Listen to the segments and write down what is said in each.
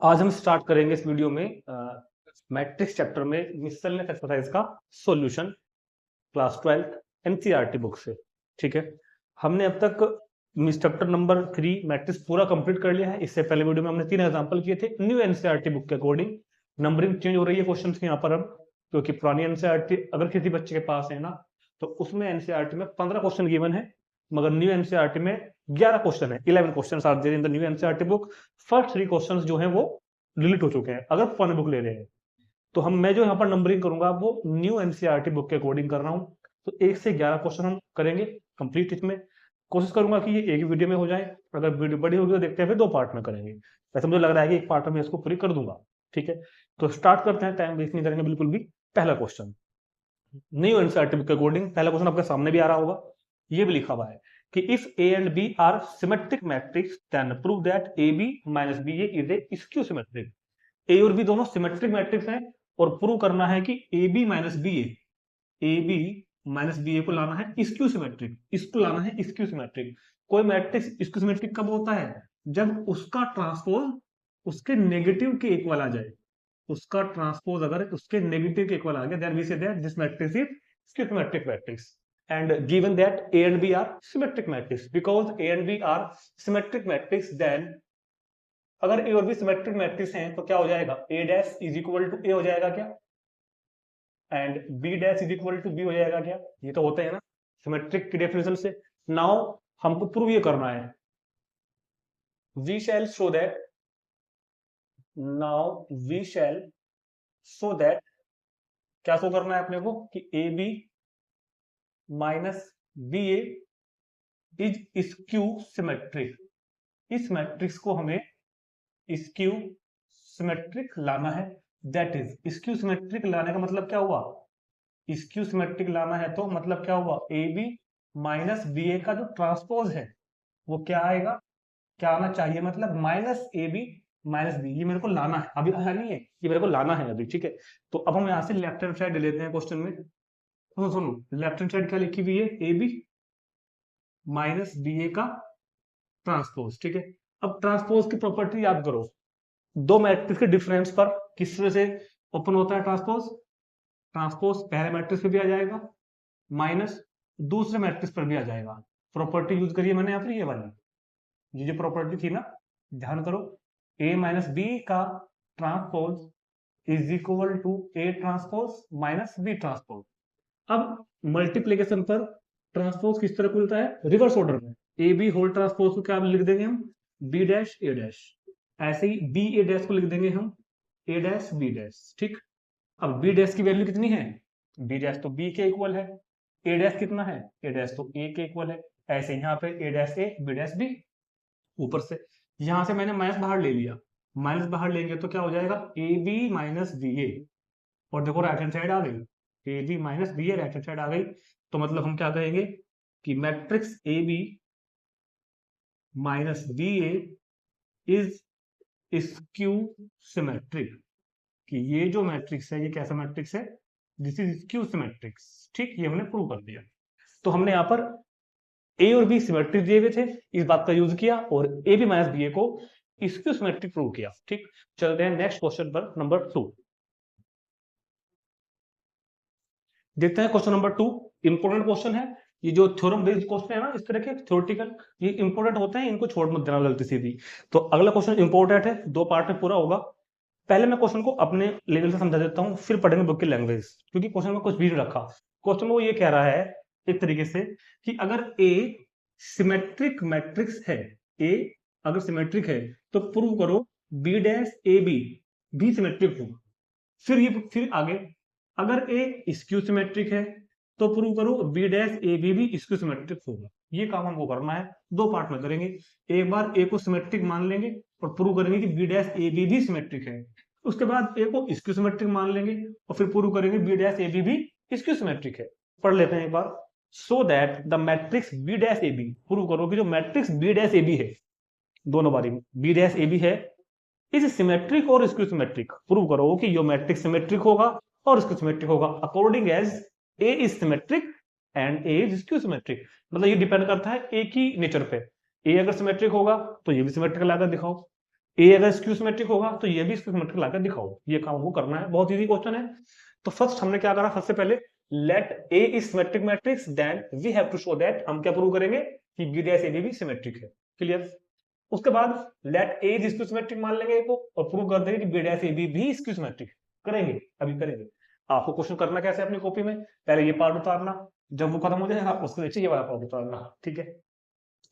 आज हम स्टार्ट करेंगे इस वीडियो में मैट्रिक्स चैप्टर में मिसलेनियस एक्सरसाइज का सॉल्यूशन क्लास 12 एनसीईआरटी बुक से। ठीक है, हमने अब तक चैप्टर नंबर 3 मैट्रिक्स पूरा कंप्लीट कर लिया है। इससे पहले वीडियो में हमने 3 एग्जांपल किए थे। न्यू एनसीईआरटी बुक के अकॉर्डिंग नंबरिंग चेंज हो रही है क्वेश्चन की यहाँ पर अब, क्योंकि पुरानी एनसीईआरटी अगर किसी बच्चे के पास है ना, तो उसमें एनसीईआरटी में 15 क्वेश्चन गिवन है, मगर न्यू एनसीईआरटी में 11 क्वेश्चन है। 11 question are there in the new NCERT book. First 3 question जो है वो डिलीट हो चुके हैं अगर पुरानी बुक ले रहे हैं। तो मैं जो यहाँ पर नंबरिंग करूंगा वो न्यू एनसीईआरटी बुक के अकॉर्डिंग कर रहा हूँ। तो 1 से 11 क्वेश्चन हम करेंगे कंप्लीट। इसमें कोशिश करूंगा कि ये एक ही वीडियो में हो जाए। अगर वीडियो बड़ी होगी तो देखते हैं फिर 2 पार्ट में करेंगे। वैसे मुझे लग रहा है कि एक पार्ट में इसको पूरी कर दूंगा। ठीक है, तो स्टार्ट करते हैं, टाइम वेस्ट नहीं करेंगे बिल्कुल भी। पहला क्वेश्चन न्यू एनसीईआरटी बुक के अकॉर्डिंग, पहला क्वेश्चन आपके सामने भी आ रहा होगा। ये भी लिखा हुआ है कि if A and B are symmetric matrix then prove that A B minus B A is a skew symmetric. A और बी दोनों सिमेट्रिक मैट्रिक्स हैं और प्रूव करना है कि ए बी माइनस बी ए को लाना है स्क्यू सिमेट्रिक, इसको लाना है स्क्यू सिमेट्रिक। कोई मैट्रिक्स स्क्यू सिमेट्रिक कब होता है? जब उसका ट्रांसपोज उसके नेगेटिव के इक्वल आ जाए। उसका ट्रांसपोज अगर उसके नेगेटिव के इक्वल आ गया, then we say that this matrix is skew symmetric matrix. and given that A and B are symmetric matrix, because A and B are symmetric matrix, then अगर A और B symmetric matrix हैं तो क्या हो जाएगा? A dash is equal to A हो जाएगा क्या, and B dash is equal to B हो जाएगा क्या? ये तो होते हैं ना सिमेट्रिक की डेफिनेशन से। नाउ हमको प्रूव ये करना है। We shall show that, now we shall show that, क्या शो करना है अपने को कि A B minus B A is skew symmetric. इस मैट्रिक्स को हमें स्क्यू सिमेट्रिक लाना है। दैट इज स्क्यू सिमेट्रिक लाने का मतलब क्या हुआ? स्क्यू सिमेट्रिक लाना है तो मतलब क्या हुआ? ए बी माइनस बी ए का जो ट्रांसपोज है वो क्या आएगा, क्या आना चाहिए? मतलब minus A B minus B, ये मेरे को लाना है, अभी आया नहीं है, ये मेरे को लाना है अभी। ठीक है, तो अब हम यहाँ से लेफ्ट हैंड साइड ले लेते हैं क्वेश्चन में। सुनो सुनो, लेफ्ट हैंड साइड क्या लिखी हुई है? ए बी माइनस बी ए का ट्रांसपोज। ठीक है, अब ट्रांसपोज की प्रॉपर्टी याद करो। दो मैट्रिक्स के डिफरेंस पर किस तरह से ओपन होता है ट्रांसपोज? ट्रांसपोज पहले मैट्रिक्स पे भी आ जाएगा, माइनस दूसरे मैट्रिक्स पर भी आ जाएगा। प्रॉपर्टी यूज करिए मैंने यहाँ पर ये वाली, ये जो प्रॉपर्टी थी ना, ध्यान करो। ए माइनस बी का transpose is equal to A transpose minus B transpose. अब मल्टीप्लीकेशन पर ट्रांसपोज किस तरह खुलता है? रिवर्स ऑर्डर में। ए बी होल ट्रांसपोज को क्या लिख देंगे हम? B dash A dash. ऐसे ही बी ए डैश को लिख देंगे हम ए डैश बी डैश। ठीक, अब बी डैश की वैल्यू कितनी है? बी डैश तो बी के इक्वल है। ए डैश कितना है? ए डैश तो ए के इक्वल है। ऐसे यहाँ पे A dash A B dash B. ऊपर से यहां से मैंने माइनस बाहर ले लिया, माइनस बाहर लेंगे तो क्या हो जाएगा? A B minus B A. और देखो राइट हैंड साइड आ गई, A B minus B A right hand side आ गई। तो मतलब हम क्या कहेंगे कि matrix A B minus B A is skew symmetric. कि ये जो मैट्रिक्स है ये कैसा मैट्रिक्स है? This is skew symmetrics. ठीक, ये हमने प्रूव कर दिया। तो हमने यहाँ पर ए और बी सिमेट्रिक दिए हुए थे, इस बात का यूज किया और ए बी माइनस बी ए को स्क्यू सिमेट्रिक प्रूव किया। ठीक, चलते हैं नेक्स्ट क्वेश्चन पर, नंबर 2 देखते हैं। क्वेश्चन नंबर 2 इंपॉर्टेंट क्वेश्चन है। ये जो थ्योरम बेस्ड क्वेश्चन है ना, इस तरह के थ्योरेटिकल, ये इंपॉर्टेंट होते हैं, इनको छोड़ मत देना गलती से भी। तो अगला क्वेश्चन इंपॉर्टेंट है, 2 पार्ट में पूरा होगा। पहले मैं क्वेश्चन को अपने लेवल से समझा देता हूँ, फिर पढ़ेंगे बुक की लैंग्वेज, क्योंकि क्वेश्चन में कुछ भी नहीं रखा। क्वेश्चन में वो ये कह रहा है एक तरीके से कि अगर ए सिमेट्रिक मैट्रिक्स है, ए अगर सिमेट्रिक है तो प्रूव करो बी डैश ए बी भी सिमेट्रिक हो। फिर आगे अगर ए स्क्यू सिमेट्रिक है तो प्रूव करो बी डैश ए बी भी स्क्यू सिमेट्रिक होगा। ये काम हमको करना है, 2 पार्ट में करेंगे। एक बार ए को सिमेट्रिक मान लेंगे और प्रूव करेंगे कि बी डैश ए बी भी सिमेट्रिक है। उसके बाद ए को स्क्यू सिमेट्रिक मान लेंगे और फिर प्रूव करेंगे बी डैश ए बी भी स्क्यू सिमेट्रिक है। पढ़ लेते हैं एक बार। So that the matrix B dash A B, prove करो कि जो matrix B dash A B है, दोनों बारी में बी डैश ए बी है, इज सिमेट्रिक और स्क्यू सिमेट्रिक। प्रूव करो कि यो मैट्रिक्स सिमेट्रिक होगा और स्क्यू सिमेट्रिक होगा according as A is symmetric and A is skew symmetric. मतलब ये डिपेंड करता है ए की नेचर पे। ए अगर सिमेट्रिक होगा तो ये भी सिमेट्रिक लाकर दिखाओ, ए अगर स्क्यू सिमेट्रिक होगा तो ये भी स्क्यू सिमेट्रिक लाकर दिखाओ, ये काम को करना है, बहुत इजी क्वेश्चन है। तो फर्स्ट हमने क्या करा, सबसे पहले let A is symmetric matrix, then we have to show that, हम क्या प्रूव करेंगे कि बी डैश ए भी सिमेट्रिक है। क्लियर। उसके बाद let A is skew symmetric मान लेंगे को, और प्रूव कर देंगे कि बी डैश ए भी स्क्यू सिमेट्रिक करेंगे, अभी करेंगे। आपको क्वेश्चन करना कैसे अपनी कॉपी में, पहले ये पार्ट उतारना, जब वो खत्म हो जाएगा उसके नीचे ये वाला पार्ट उतारना, ठीक है।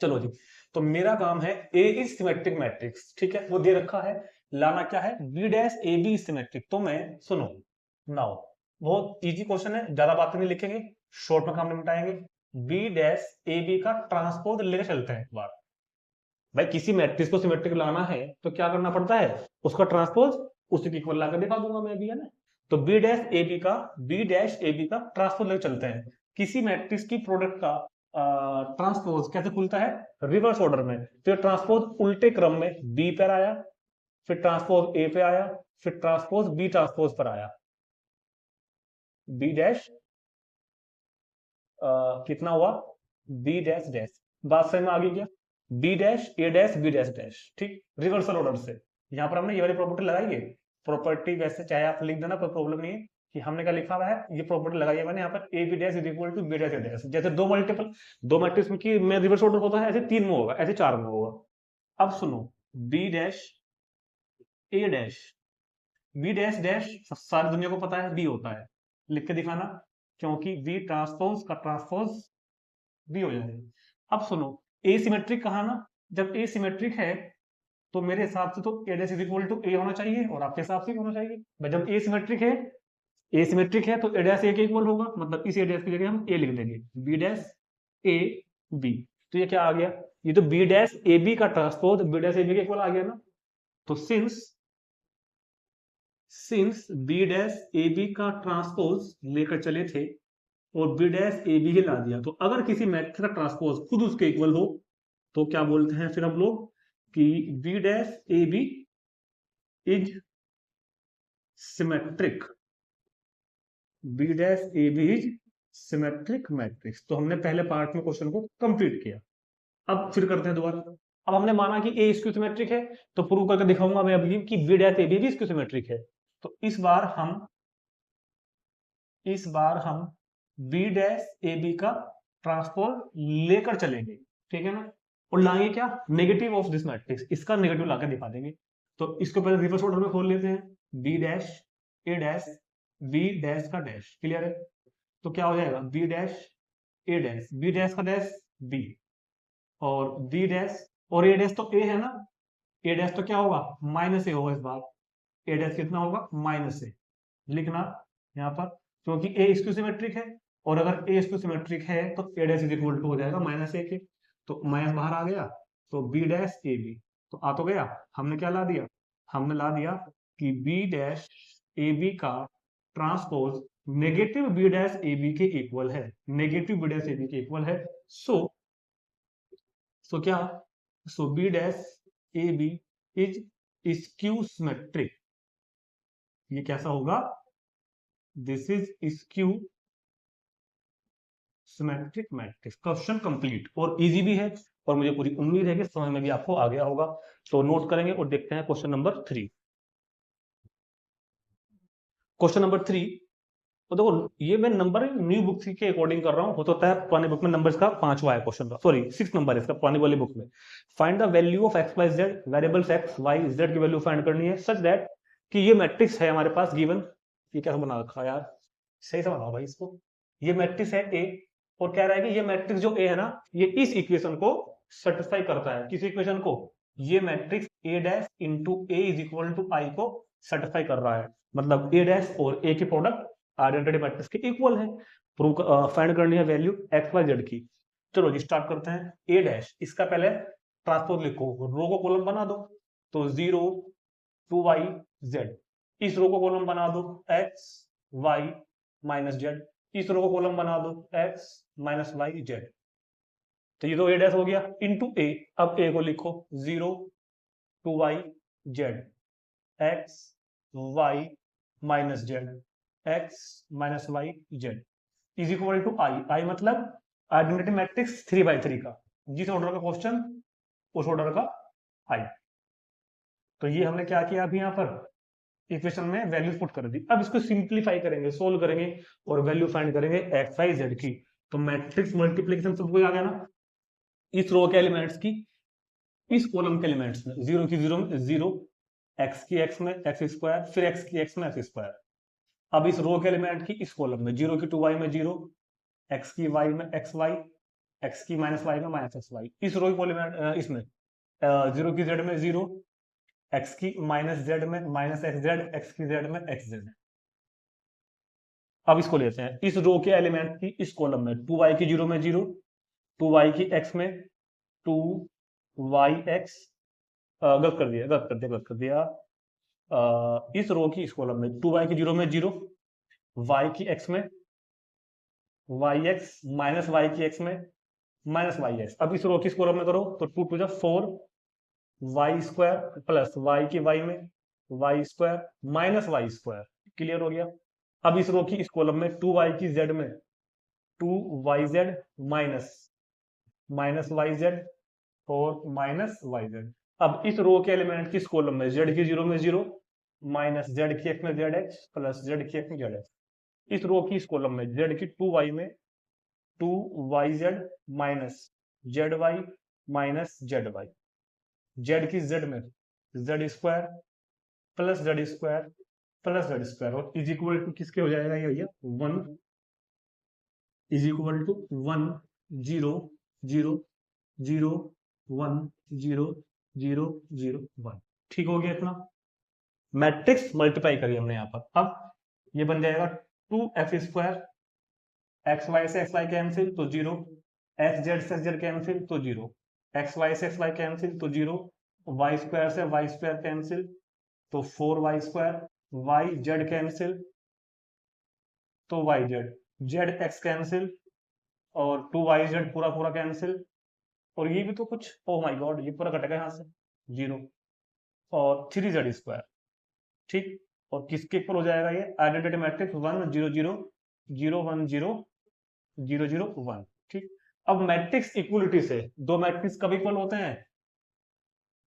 चलो जी, तो मेरा काम है ए इज सिमेट्रिक मैट्रिक्स, ठीक है, वो दे रखा है, लाना क्या है, B dash A B symmetric. तो मैं सुनो नाउ, बहुत इजी क्वेश्चन है, ज्यादा बातें नहीं लिखेंगे, शॉर्ट में काम निपटाएंगे। बी डैश ए बी का ट्रांसपोज लेकर चलते हैं एक बार। भाई किसी मैट्रिक्स को सिमेट्रिक लाना है तो क्या करना पड़ता है, उसका ट्रांसपोज उसी के इक्वल लाकर दिखा दूंगा मैं भी, है ना। तो बी डैश ए बी का ट्रांसपोज लेकर चलते हैं। किसी मैट्रिक्स की प्रोडक्ट का ट्रांसपोज कैसे खुलता है, रिवर्स ऑर्डर में। फिर ट्रांसपोज उल्टे क्रम में बी पर आया, फिर ट्रांसपोज ए पे आया, फिर ट्रांसपोज बी ट्रांसपोज पर आया। बी डैश कितना हुआ, बी डैश डैश, बात समझ में आ गई क्या, B dash A dash B dash dash, ठीक, रिवर्सल ऑर्डर से। यहां पर हमने ये वाली प्रॉपर्टी लगाई है, प्रॉपर्टी वैसे चाहे आप लिख देना, कोई प्रॉब्लम नहीं है कि हमने क्या लिखा हुआ है, ये प्रॉपर्टी लगाई है मैंने यहाँ पर, A B dash is equal to B dash A dash. जैसे दो मल्टीपल, दो मैट्रिक्स में की में रिवर्स ऑर्डर होता है, ऐसे 3 में होगा, ऐसे 4 में होगा। अब सुनो, B dash A dash B dash dash, सारी दुनिया को पता है बी होता है, लिख के दिखाना, क्योंकि बी ट्रांसपोज का ट्रांसपोज बी हो जाएगा। अब सुनो, ए सिमेट्रिक कहा ना, जब ए सिमेट्रिक है तो मेरे हिसाब से तो ए डैश इज इक्वल टू ए होना चाहिए, और आपके हिसाब से भी होना चाहिए। भाई जब ए सिमेट्रिक है तो ए डैश ए के इक्वल होगा, मतलब इस ए डैश की जगह हम ए लिख देंगे, बी डैश ए बी। तो ये क्या आ गया, ये तो बी डैश ए बी का transpose B dash A B के इक्वल आ गया ना। तो since B dash A B का ट्रांसपोज लेकर चले थे और बी डैश ए बी ही ला दिया, तो अगर किसी मैट्रिक्स का ट्रांसपोज खुद उसके इक्वल हो तो क्या बोलते हैं फिर हम लोग कि B dash A B is symmetric, B dash A B is symmetric matrix. तो हमने पहले पार्ट में क्वेश्चन को कंप्लीट किया। अब फिर करते हैं दोबारा। अब हमने माना कि ए स्क्यू सिमेट्रिक है, तो प्रूव करके दिखाऊंगा मैं अभी कि बी डैश ए बी भी स्क्यू सिमेट्रिक है। तो इस बार हम बी डैश ए बी का ट्रांसपोज लेकर चलेंगे, ठीक है ना, और लाएंगे क्या, नेगेटिव ऑफ दिस मैट्रिक्स, इसका नेगेटिव लाकर दिखा देंगे। तो इसको पहले रिवर्स ऑर्डर में खोल लेते हैं, B dash A dash B dash का डैश, क्लियर है। तो क्या हो जाएगा, B dash A dash B dash का डैश बी, और बी डैश और ए डैश तो ए है ना, ए डैश तो क्या होगा, माइनस ए होगा इस बार, ए डैश कितना होगा, माइनस ए, लिखना यहाँ पर, क्योंकि ए स्क्यू सिमेट्रिक है, और अगर ए स्क्यू सिमेट्रिक है तो ए डैश इज इक्वल टू हो जाएगा माइनस ए के, तो माइनस बाहर आ गया, तो बी डैश ए बी तो आ तो गया। हमने क्या ला दिया, हमने ला दिया कि बी डैश ए बी का transpose negative B dash A B के इक्वल है, negative B dash A B के इक्वल है। सो क्या, so B dash A B is skew symmetric, ये कैसा होगा, this is skew symmetric matrix. Question complete, और इजी भी है, और मुझे पूरी उम्मीद है कि समझ में भी आपको आ गया होगा। तो नोट करेंगे और देखते हैं क्वेश्चन नंबर 3। क्वेश्चन नंबर 3, तो देखो ये मैं नंबर न्यू बुक के अकॉर्डिंग कर रहा हूं, हो सकता है पुरानी बुक में नंबर इसका 5वां है क्वेश्चन का, सॉरी 6 नंबर है इसका पुरानी वाली बुक में। Find the value of x y z, variables x y z की वैल्यू फाइंड करनी है सच दैट कि ये मैट्रिक्स है हमारे पास गिवन, ये कैसे बना रखा है यार, सही से बनाओ भाई इसको। ये मैट्रिक्स है ए, और कह रहा है कि ये मैट्रिक्स जो ए है ना, ये इस इक्वेशन को सेटिस्फाई करता है, किस इक्वेशन को, ये matrix A dash into A is equal to I को सेटिस्फाई कर रहा है, मतलब ए डैश और ए की प्रोडक्ट आइडेंटिटी मैट्रिक्स के इक्वल है। प्रूव फाइंड करनी है वैल्यू एक्स वाई जेड की। चलो जी स्टार्ट करते हैं। ए डैश, इसका पहले ट्रांसपोज लिखो, रो को कॉलम बना दो, तो 0 2 y z, इस रो को कॉलम बना दो x y माइनस जेड, इस रो को कॉलम बना दो x माइनस वाई जेड। तो ये तो ए डैश हो गया इनटू ए, अब ए को लिखो 0 2 y z x y minus z x minus y z is equal to I, I मतलब आइडेंटिटी मैट्रिक्स 3 by 3 का, जिस ऑर्डर का क्वेश्चन उस ऑर्डर का आई। तो तो ये हमने क्या किया अभी यहाँ पर इक्वेशन में वैल्यू पुट कर दी। अब इसको सिंप्लीफाई करेंगे, सोल्व करेंगे और वैल्यू फाइंड करेंगे एक्स वाई जेड की। तो मैट्रिक्स मल्टीप्लिकेशन सबको आ गया ना, इस रो के एलिमेंट्स की इस कॉलम के एलिमेंट्स में, जीरो की जीरो में जीरो, एक्स की एक्स में एक्स स्क्वायर, फिर एक्स की एक्स में एक्स स्क्वायर। अब इस रो के एलिमेंट की इस कॉलम में, जीरो की टू वाई में जीरो, एक्स की वाई में एक्स वाई, एक्स की माइनस वाई में माइनस एक्स वाई। इस रो के इसमें जीरो की जेड में जीरो, एक्स की माइनस जेड में माइनस एक्स जेड, एक्स की जेड में एक्स जेड। अब इसको लेते हैं इस रो के एलिमेंट की इस कॉलम में, टू वाई की जीरो में जीरो, टू वाई की एक्स में टू वाई एक्स, गलत कर दिया इस रो की इस कॉलम में टू वाई की जीरो में जीरो, वाई की एक्स में वाई एक्स माइनस वाई की एक्स में माइनस वाई एक्स। अब इस रो की इस कॉलम में करो तो टू टू जा four, y square plus y की वाई में y square minus Y square. Clear हो गया। अब इस रो की इस कॉलम में टू वाई की जेड में two y z minus minus y z और माइनस वाई जेड। अब इस रो के एलिमेंट की इस कॉलम में जेड की जीरो में जीरो, माइनस जेड की एक्स में जेड एक्स प्लस जेड की एक्स में जेड एक्स। इस रो की इस कॉलम में जेड की टू वाई में two y z minus z y minus z y, z की जेड में z square plus z square plus z square, और इज इक्वल टू किसके हो जाएगा ये भैया, one is equal to one zero zero zero one zero zero zero one. ठीक हो गया इतना। मैट्रिक्स मल्टीप्लाई करिए हमने यहाँ पर। अब ये बन जाएगा two F square, x y से एक्स वाई कैंसिल तो जीरो, एक्स जेड से जेड कैंसिल तो जीरो, एक्स वाई से एक्स वाई कैंसिल तो जीरो, वाई स्क्वायर से वाई स्क्वायर कैंसिल तो four y square, y z cancel तो y z, z x cancel और two y z पूरा पूरा कैंसिल, और ये भी तो कुछ, ओ माय गॉड ये पूरा कटेगा यहाँ से जीरो, और थ्री जेड स्क्वायर। ठीक, और किसके इक्वल हो जाएगा ये, identity matrix one zero zero zero one zero zero zero one. ठीक, अब मैट्रिक्स इक्वलिटी से दो मैट्रिक्स कब इक्वल होते हैं,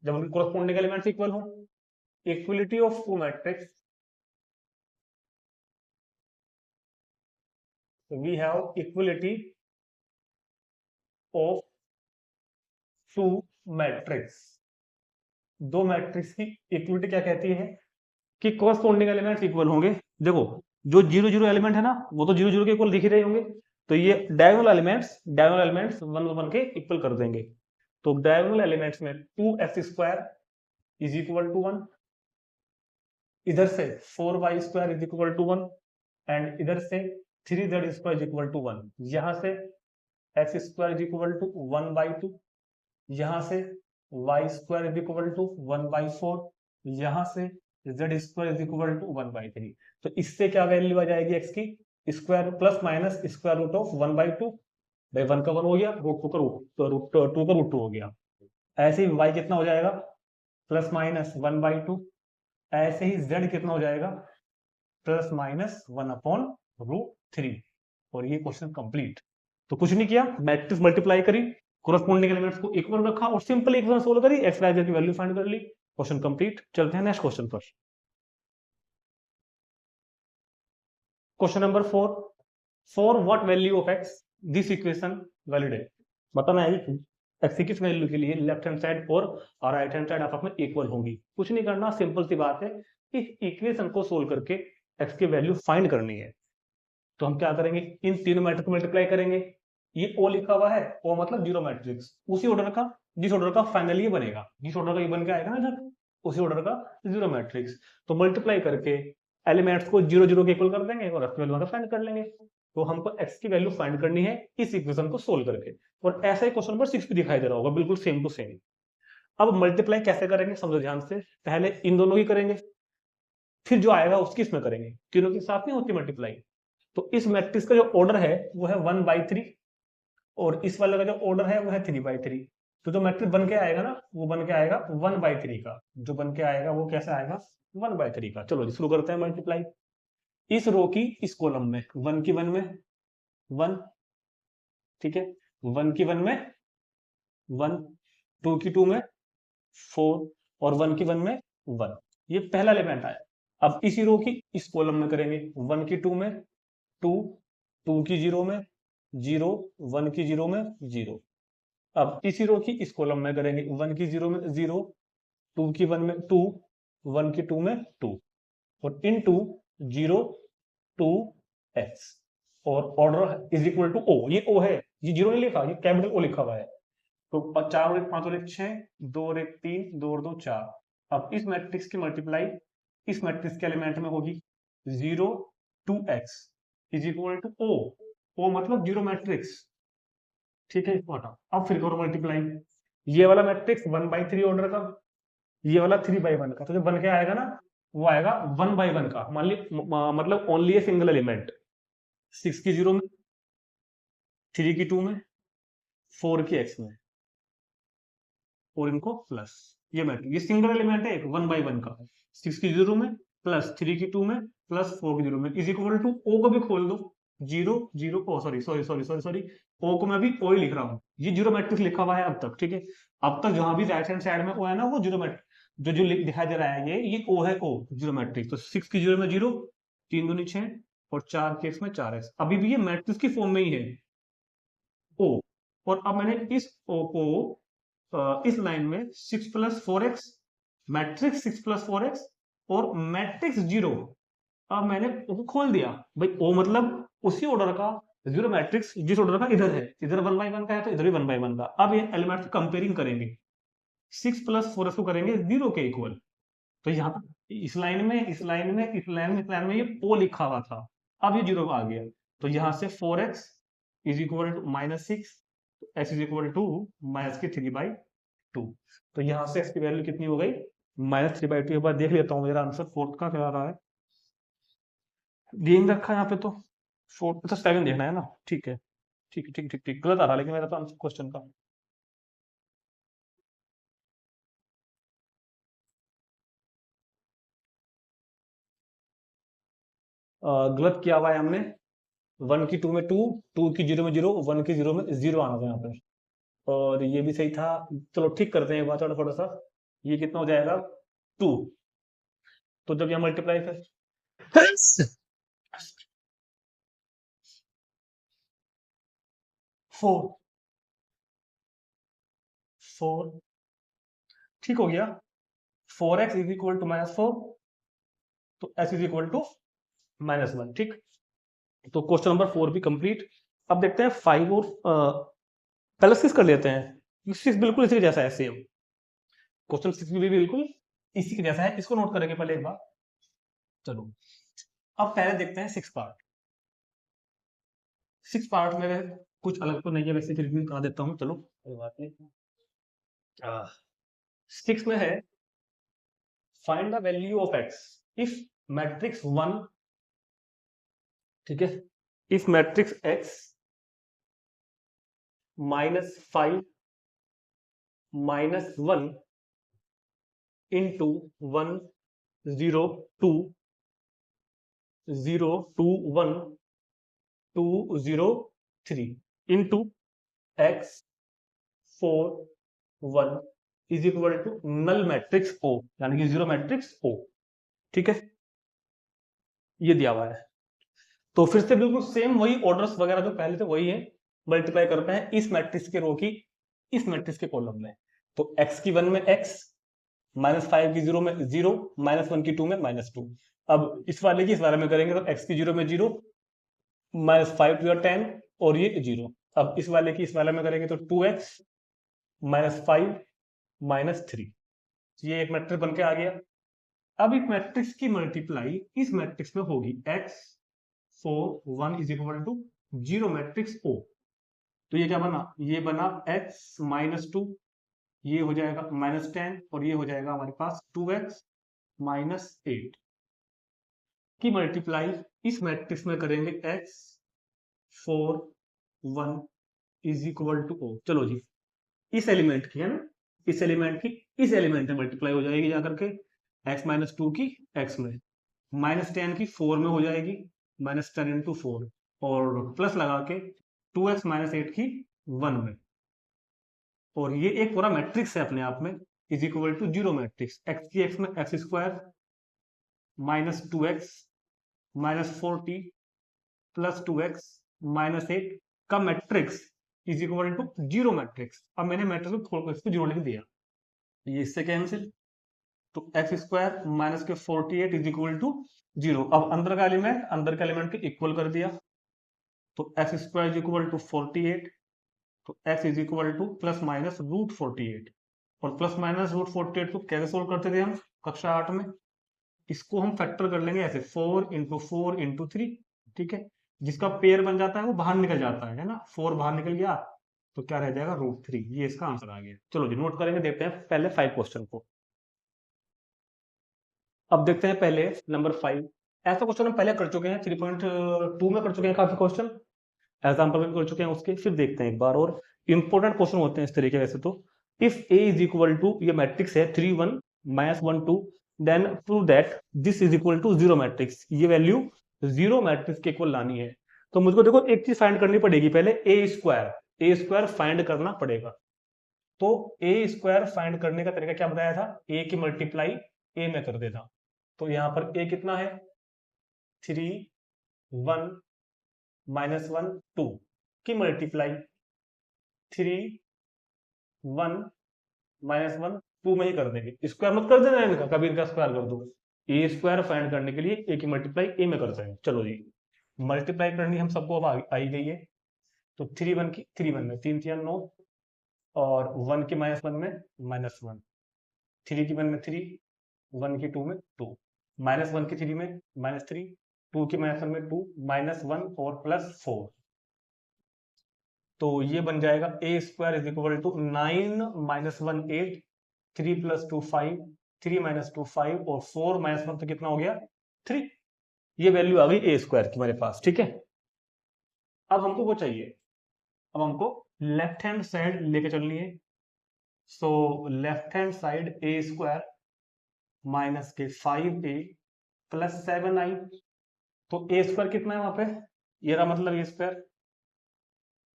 जब उनके कोरस्पोंडिंग एलिमेंट्स इक्वल हो। Equality of two matrix, we have equality of two matrix. दो मैट्रिक्स की इक्वलिटी क्या कहती है कि कोरस्पोंडिंग एलिमेंट्स इक्वल होंगे। देखो जो जीरो जीरो एलिमेंट है ना वो तो जीरो जीरो के इक्वल दिख ही रहे होंगे, तो ये डायगोनल एलिमेंट्स वन वन के इक्वल कर देंगे। तो डायगोनल एलिमेंट्स में two x square is equal to one, इधर से four y square is equal to one, and इधर से three z square is equal to one. यहां से x square is equal to one by two, यहां से y square is equal to one by four, यहां से z square is equal to one by three. तो इससे क्या value आ जाएगी एक्स की, square plus minus square root of one by two, भाई वन का वन हो गया, रूट टू का रूट टू का रूट टू हो गया। ऐसे ही वाई कितना हो जाएगा, plus minus one by two, ऐसे ही जेड कितना हो जाएगा, plus minus one upon root three. और ये क्वेश्चन कंप्लीट। तो कुछ नहीं किया, मैट्रिक्स मल्टीप्लाई करी, कोरस्पोंडिंग एलिमेंट्स को इक्वल रखा और सिंपल इक्वेशन सोल्व करी, एक्स वाई जेड की वैल्यू फाइंड कर ली, क्वेश्चन कंप्लीट। चलते हैं नेक्स्ट क्वेश्चन पर। Question number four, for what value of x this equation validate. बताना है एक्स की किस वैल्यू के लिए लेफ्ट हैंड साइड और राइट हैंड साइड आपस में इक्वल होंगी। कुछ नहीं करना, सिंपल सी बात है, इस इक्वेशन को सोल्व करके एक्स की वैल्यू फाइंड करनी है। तो हम क्या करेंगे, इन तीनों मैट्रिक्स को मल्टीप्लाई करेंगे। ये ओ लिखा हुआ है, ओ मतलब जीरो मैट्रिक्स, उसी ऑर्डर का जिस ऑर्डर का फाइनली ये बनेगा, जिस ऑर्डर का ये बन के आएगा ना इधर, उसी ऑर्डर का जीरो मैट्रिक्स। तो मल्टीप्लाई करके एलिमेंट्स को जीरो जीरो के इक्वल कर देंगे और एक्स वैल्यू फाइंड कर लेंगे। तो हमको एक्स की वैल्यू फाइंड करनी है इस इक्वेशन को सोल्व करके। और ऐसा ही क्वेश्चन नंबर 6 भी दिखाई दे रहा होगा, बिल्कुल सेम टू सेम। अब मल्टीप्लाई कैसे करेंगे समझो ध्यान से, पहले इन दोनों की करेंगे, फिर जो आएगा उसकी इसमें करेंगे, तीनों के साथ नहीं होती मल्टीप्लाई। तो इस मैट्रिक्स का जो ऑर्डर है वो है वन बाई थ्री, और इस वाले का जो ऑर्डर है वो है थ्री बाई थ्री। तो जो मैट्रिक्स बन के आएगा ना वो बन के आएगा वन बाई थ्री का, जो बन के आएगा वो कैसे आएगा, वन बाई थ्री का। चलो जी शुरू करते हैं मल्टीप्लाई। इस रो की इस कॉलम में वन की वन में वन, ठीक है, वन की वन में वन, टू की टू में फोर, और वन की वन में 1, ये पहला एलिमेंट आया। अब इसी रो की इस कॉलम में करेंगे, 1 की 2 में 2, 2 की 0 में 0, 1 की 0 में 0। अब इसी रो की इस कॉलम में करेंगे, 1 की 0 में 0, 2 की 1 में 2, 1 की 2 में 2, और इन टू 0 2 x, और order is equal to O. ये ओ है, ये 0 नहीं लिखा, ये कैपिटल ओ लिखा हुआ है। तो 4 और 1 5 और 1 6, 2 और 1 3, 2 और 2 4। अब इस मैट्रिक्स की मल्टीप्लाई इस मैट्रिक्स के एलिमेंट में होगी, 0 2x is equal to O. O मतलब जीरो मैट्रिक्स, ठीक है, इसको हटाओ। अब फिर करो मल्टीप्लाई, ये वाला मैट्रिक्स 1/3 ऑर्डर का, ये वाला 3/1 का, तो जो बन के आएगा ना वो आएगा 1/1 का। मान ली मतलब ओनली ए सिंगल एलिमेंट, 6 की 0 में, 3 की 2 में, 4 की x में, और इनको प्लस। ये मैट्रिक्स, ये सिंगल एलिमेंट है, 1/1 का, 6 की 0 में प्लस 3 की 2 में प्लस 4 की 0 में, इज इक्वल टू ओ को भी खोल दो, 0 0 O sorry sorry sorry sorry sorry O को मैं भी ओ ही लिख रहा हूँ, ये जीरो मैट्रिक्स लिखा हुआ है अब तक, ठीक है। अब तक जहां भी राइट हैंड साइड में ओ है ना, वो जीरो मैट्रिक्स, जो दिखाई दे रहा है ये ओ है, ओ जीरो मैट्रिक्स। तो 6 की 0 में 0, 3 दूनी 6, और 4 के x में 4x, अभी भी ये मैट्रिक्स की फॉर्म में ही है ओ। और अब मैंने इस ओ को इस लाइन में 6 + 4x, मैट्रिक्स 6 + 4x और मैट्रिक्स 0, अब मैंने उसको खोल दिया भाई। ओ मतलब उसी ऑर्डर का जीरो मैट्रिक्स जिस ऑर्डर का इधर है, इधर 1/1 का है तो इधर भी 1/1 का। अब ये एलिमेंट कंपेयरिंग करेंगे, 6 + 4x को करेंगे 0 के इक्वल। तो यहाँ पर इस लाइन में इस लाइन में इस लाइन में इस लाइन में ये ओ लिखा हुआ था, अब ये 0 आ गया। तो यहाँ से 4x is equal to -6, x is equal to -3/2। तो यहाँ से x की वैल्यू कितनी हो गई, -3/2। एक बार देख लेता हूँ मेरा आंसर फोर्थ का क्या आ रहा है। गेम रखा है यहाँ पे, तो फोर्थ तो 7 देखना है ना, ठीक है ठीक है ठीक ठीक ठीक, गलत आ रहा है लेकिन मेरा तो आंसर क्वेश्चन का। गलत किया हुआ है हमने, 1 की 2 में 2, 2 की 0 में 0, 1 की 0 में 0 आना था यहाँ पे, और ये भी सही था। चलो ठीक करते हैं एक बार, थोड़ा थोड़ा सा, ये कितना हो जाएगा 2। तो जब यहाँ मल्टीप्लाई कर 4 4 ठीक हो गया, 4x इज इक्वल टू -4, तो s इज इक्वल टू -1, ठीक। तो क्वेश्चन नंबर 4 भी कंप्लीट। अब देखते हैं 5 और पहले 6 कर लेते हैं। 6 बिल्कुल इसी के जैसा है, सेम क्वेश्चन 6 भी बिल्कुल इसी के जैसा है, इसको नोट करेंगे पहले एक बार। चलो अब पहले देखते हैं 6 पार्ट। 6 पार्ट में कुछ अलग तो नहीं है वैसे, फिर भी बता देता हूँ, चलो कोई बात नहीं। 6 में है, find the value of x if matrix 1, ठीक है, if matrix x -5 -1 into 1 0 2 0 2 1 2 0 3 into x 4 1 is equal to null matrix O, यानी कि जीरो मैट्रिक्स ओ, ठीक है, ये दिया हुआ है। तो फिर से बिल्कुल सेम वही ऑर्डर्स वगैरह जो पहले थे वही है, मल्टीप्लाई करते हैं इस मैट्रिक्स के रो की इस मैट्रिक्स के कॉलम में। तो x की 1 में x, -5 की 0 में 0, -1 की 2 में -2। अब इस वाले की इस वाले में करेंगे तो x की 0 में 0, -5 टू 10, और ये 0। अब इस वाले की इस वाले में करेंगे तो 2x -5 -3, ये एक मैट्रिक्स बन के आ गया। अब इस मैट्रिक्स की मल्टीप्लाई इस मैट्रिक्स में होगी, x 4 1 is equal to 0 matrix O। तो ये क्या बना, ये बना x -2, ये हो जाएगा -10, और ये हो जाएगा हमारे पास 2x -8 की मल्टीप्लाई इस मैट्रिक्स में करेंगे, x 4 1 is equal to O। चलो जी, इस एलिमेंट की है ना, इस एलिमेंट की इस एलिमेंट में मल्टीप्लाई हो जाएगी जाकर के, x -2 की x में, -10 की 4 में हो जाएगी, -10 इंटू 4, और प्लस लगा के 2x -8 की 1 में। और ये एक पूरा मैट्रिक्स है अपने आप में, is equal to 0 matrix, x की एक्स में x square minus 2x minus 4t plus 2x minus 8 का matrix is equal to 0 matrix. अब मैंने मैट्रिक्स को 0 लिख दिया, ये इससे कैंसिल, तो एक्स स्क्वायर माइनस के 48 इज इक्वल टू 0। अब अंदर का एलिमेंट के इक्वल कर दिया, तो x square is equal to 48, तो x is equal to plus minus root 48, और प्लस माइनस रूट 48 को कैसे सोल्व करते थे हम कक्षा 8 में, इसको हम फैक्टर कर लेंगे ऐसे 4 इंटू 4 इंटू 3, ठीक है, जिसका पेयर बन जाता है वो बाहर निकल जाता है ना, 4 बाहर निकल गया तो क्या रह जाएगा रूट 3, ये इसका आंसर आ गया। चलो जी नोट करेंगे, देखते हैं पहले 5 क्वेश्चन को। अब देखते हैं पहले नंबर 5, ऐसा क्वेश्चन हम पहले कर चुके हैं 3.2 में कर चुके हैं काफी क्वेश्चन, एग्जाम्पल में कर चुके हैं उसके, फिर देखते हैं एक बार और इंपॉर्टेंट क्वेश्चन होते हैं इस तरीके वैसे तो। If A is equal to, ये मैट्रिक्स है 3 1 minus 1 2, then prove that this is equal to 0 matrix, ये वैल्यू 0 मैट्रिक्स के इक्वल लानी है। तो मुझको देखो एक चीज फाइंड करनी पड़ेगी पहले, ए स्क्वायर फाइंड करना पड़ेगा। तो ए स्क्वायर फाइंड करने का तरीका क्या बताया था, ए की मल्टीप्लाई ए में कर देता, तो यहां पर ए कितना है 3 1 माइनस 1 2 की मल्टीप्लाई 3 1 माइनस 1 2 में ही कर देंगे, स्क्वायर मत कर देना इनका, कभी इनका स्क्वायर कर दो। ए स्क्वायर फाइंड करने के लिए ए की मल्टीप्लाई ए में करते हैं। चलो जी मल्टीप्लाई करनी हम सबको अब आई गई है, तो 3 1 की 3 1 में 3 3 9, और 1 की माइनस 1 में माइनस 1, 3 की 1 में 3, 1 की 2 में 2, माइनस 1 की 3 में माइनस 3, 2 की माइनस 1 में 2, माइनस 1 और प्लस 4, तो ये बन जाएगा A square is equal to 9 minus 1 8, 3 plus 2 5, 3 minus 2 5, और 4 माइनस 1 तो कितना हो गया 3, ये वैल्यू आ गई ए स्क्वायर की हमारे पास, ठीक है। अब हमको वो चाहिए, अब हमको लेफ्ट हैंड साइड लेके चलनी है, सो लेफ्ट हैंड साइड ए स्क्वायर माइनस के 5a प्लस 7i, तो ए स्क्वायर कितना है वहां पे, ये रहा मतलब A square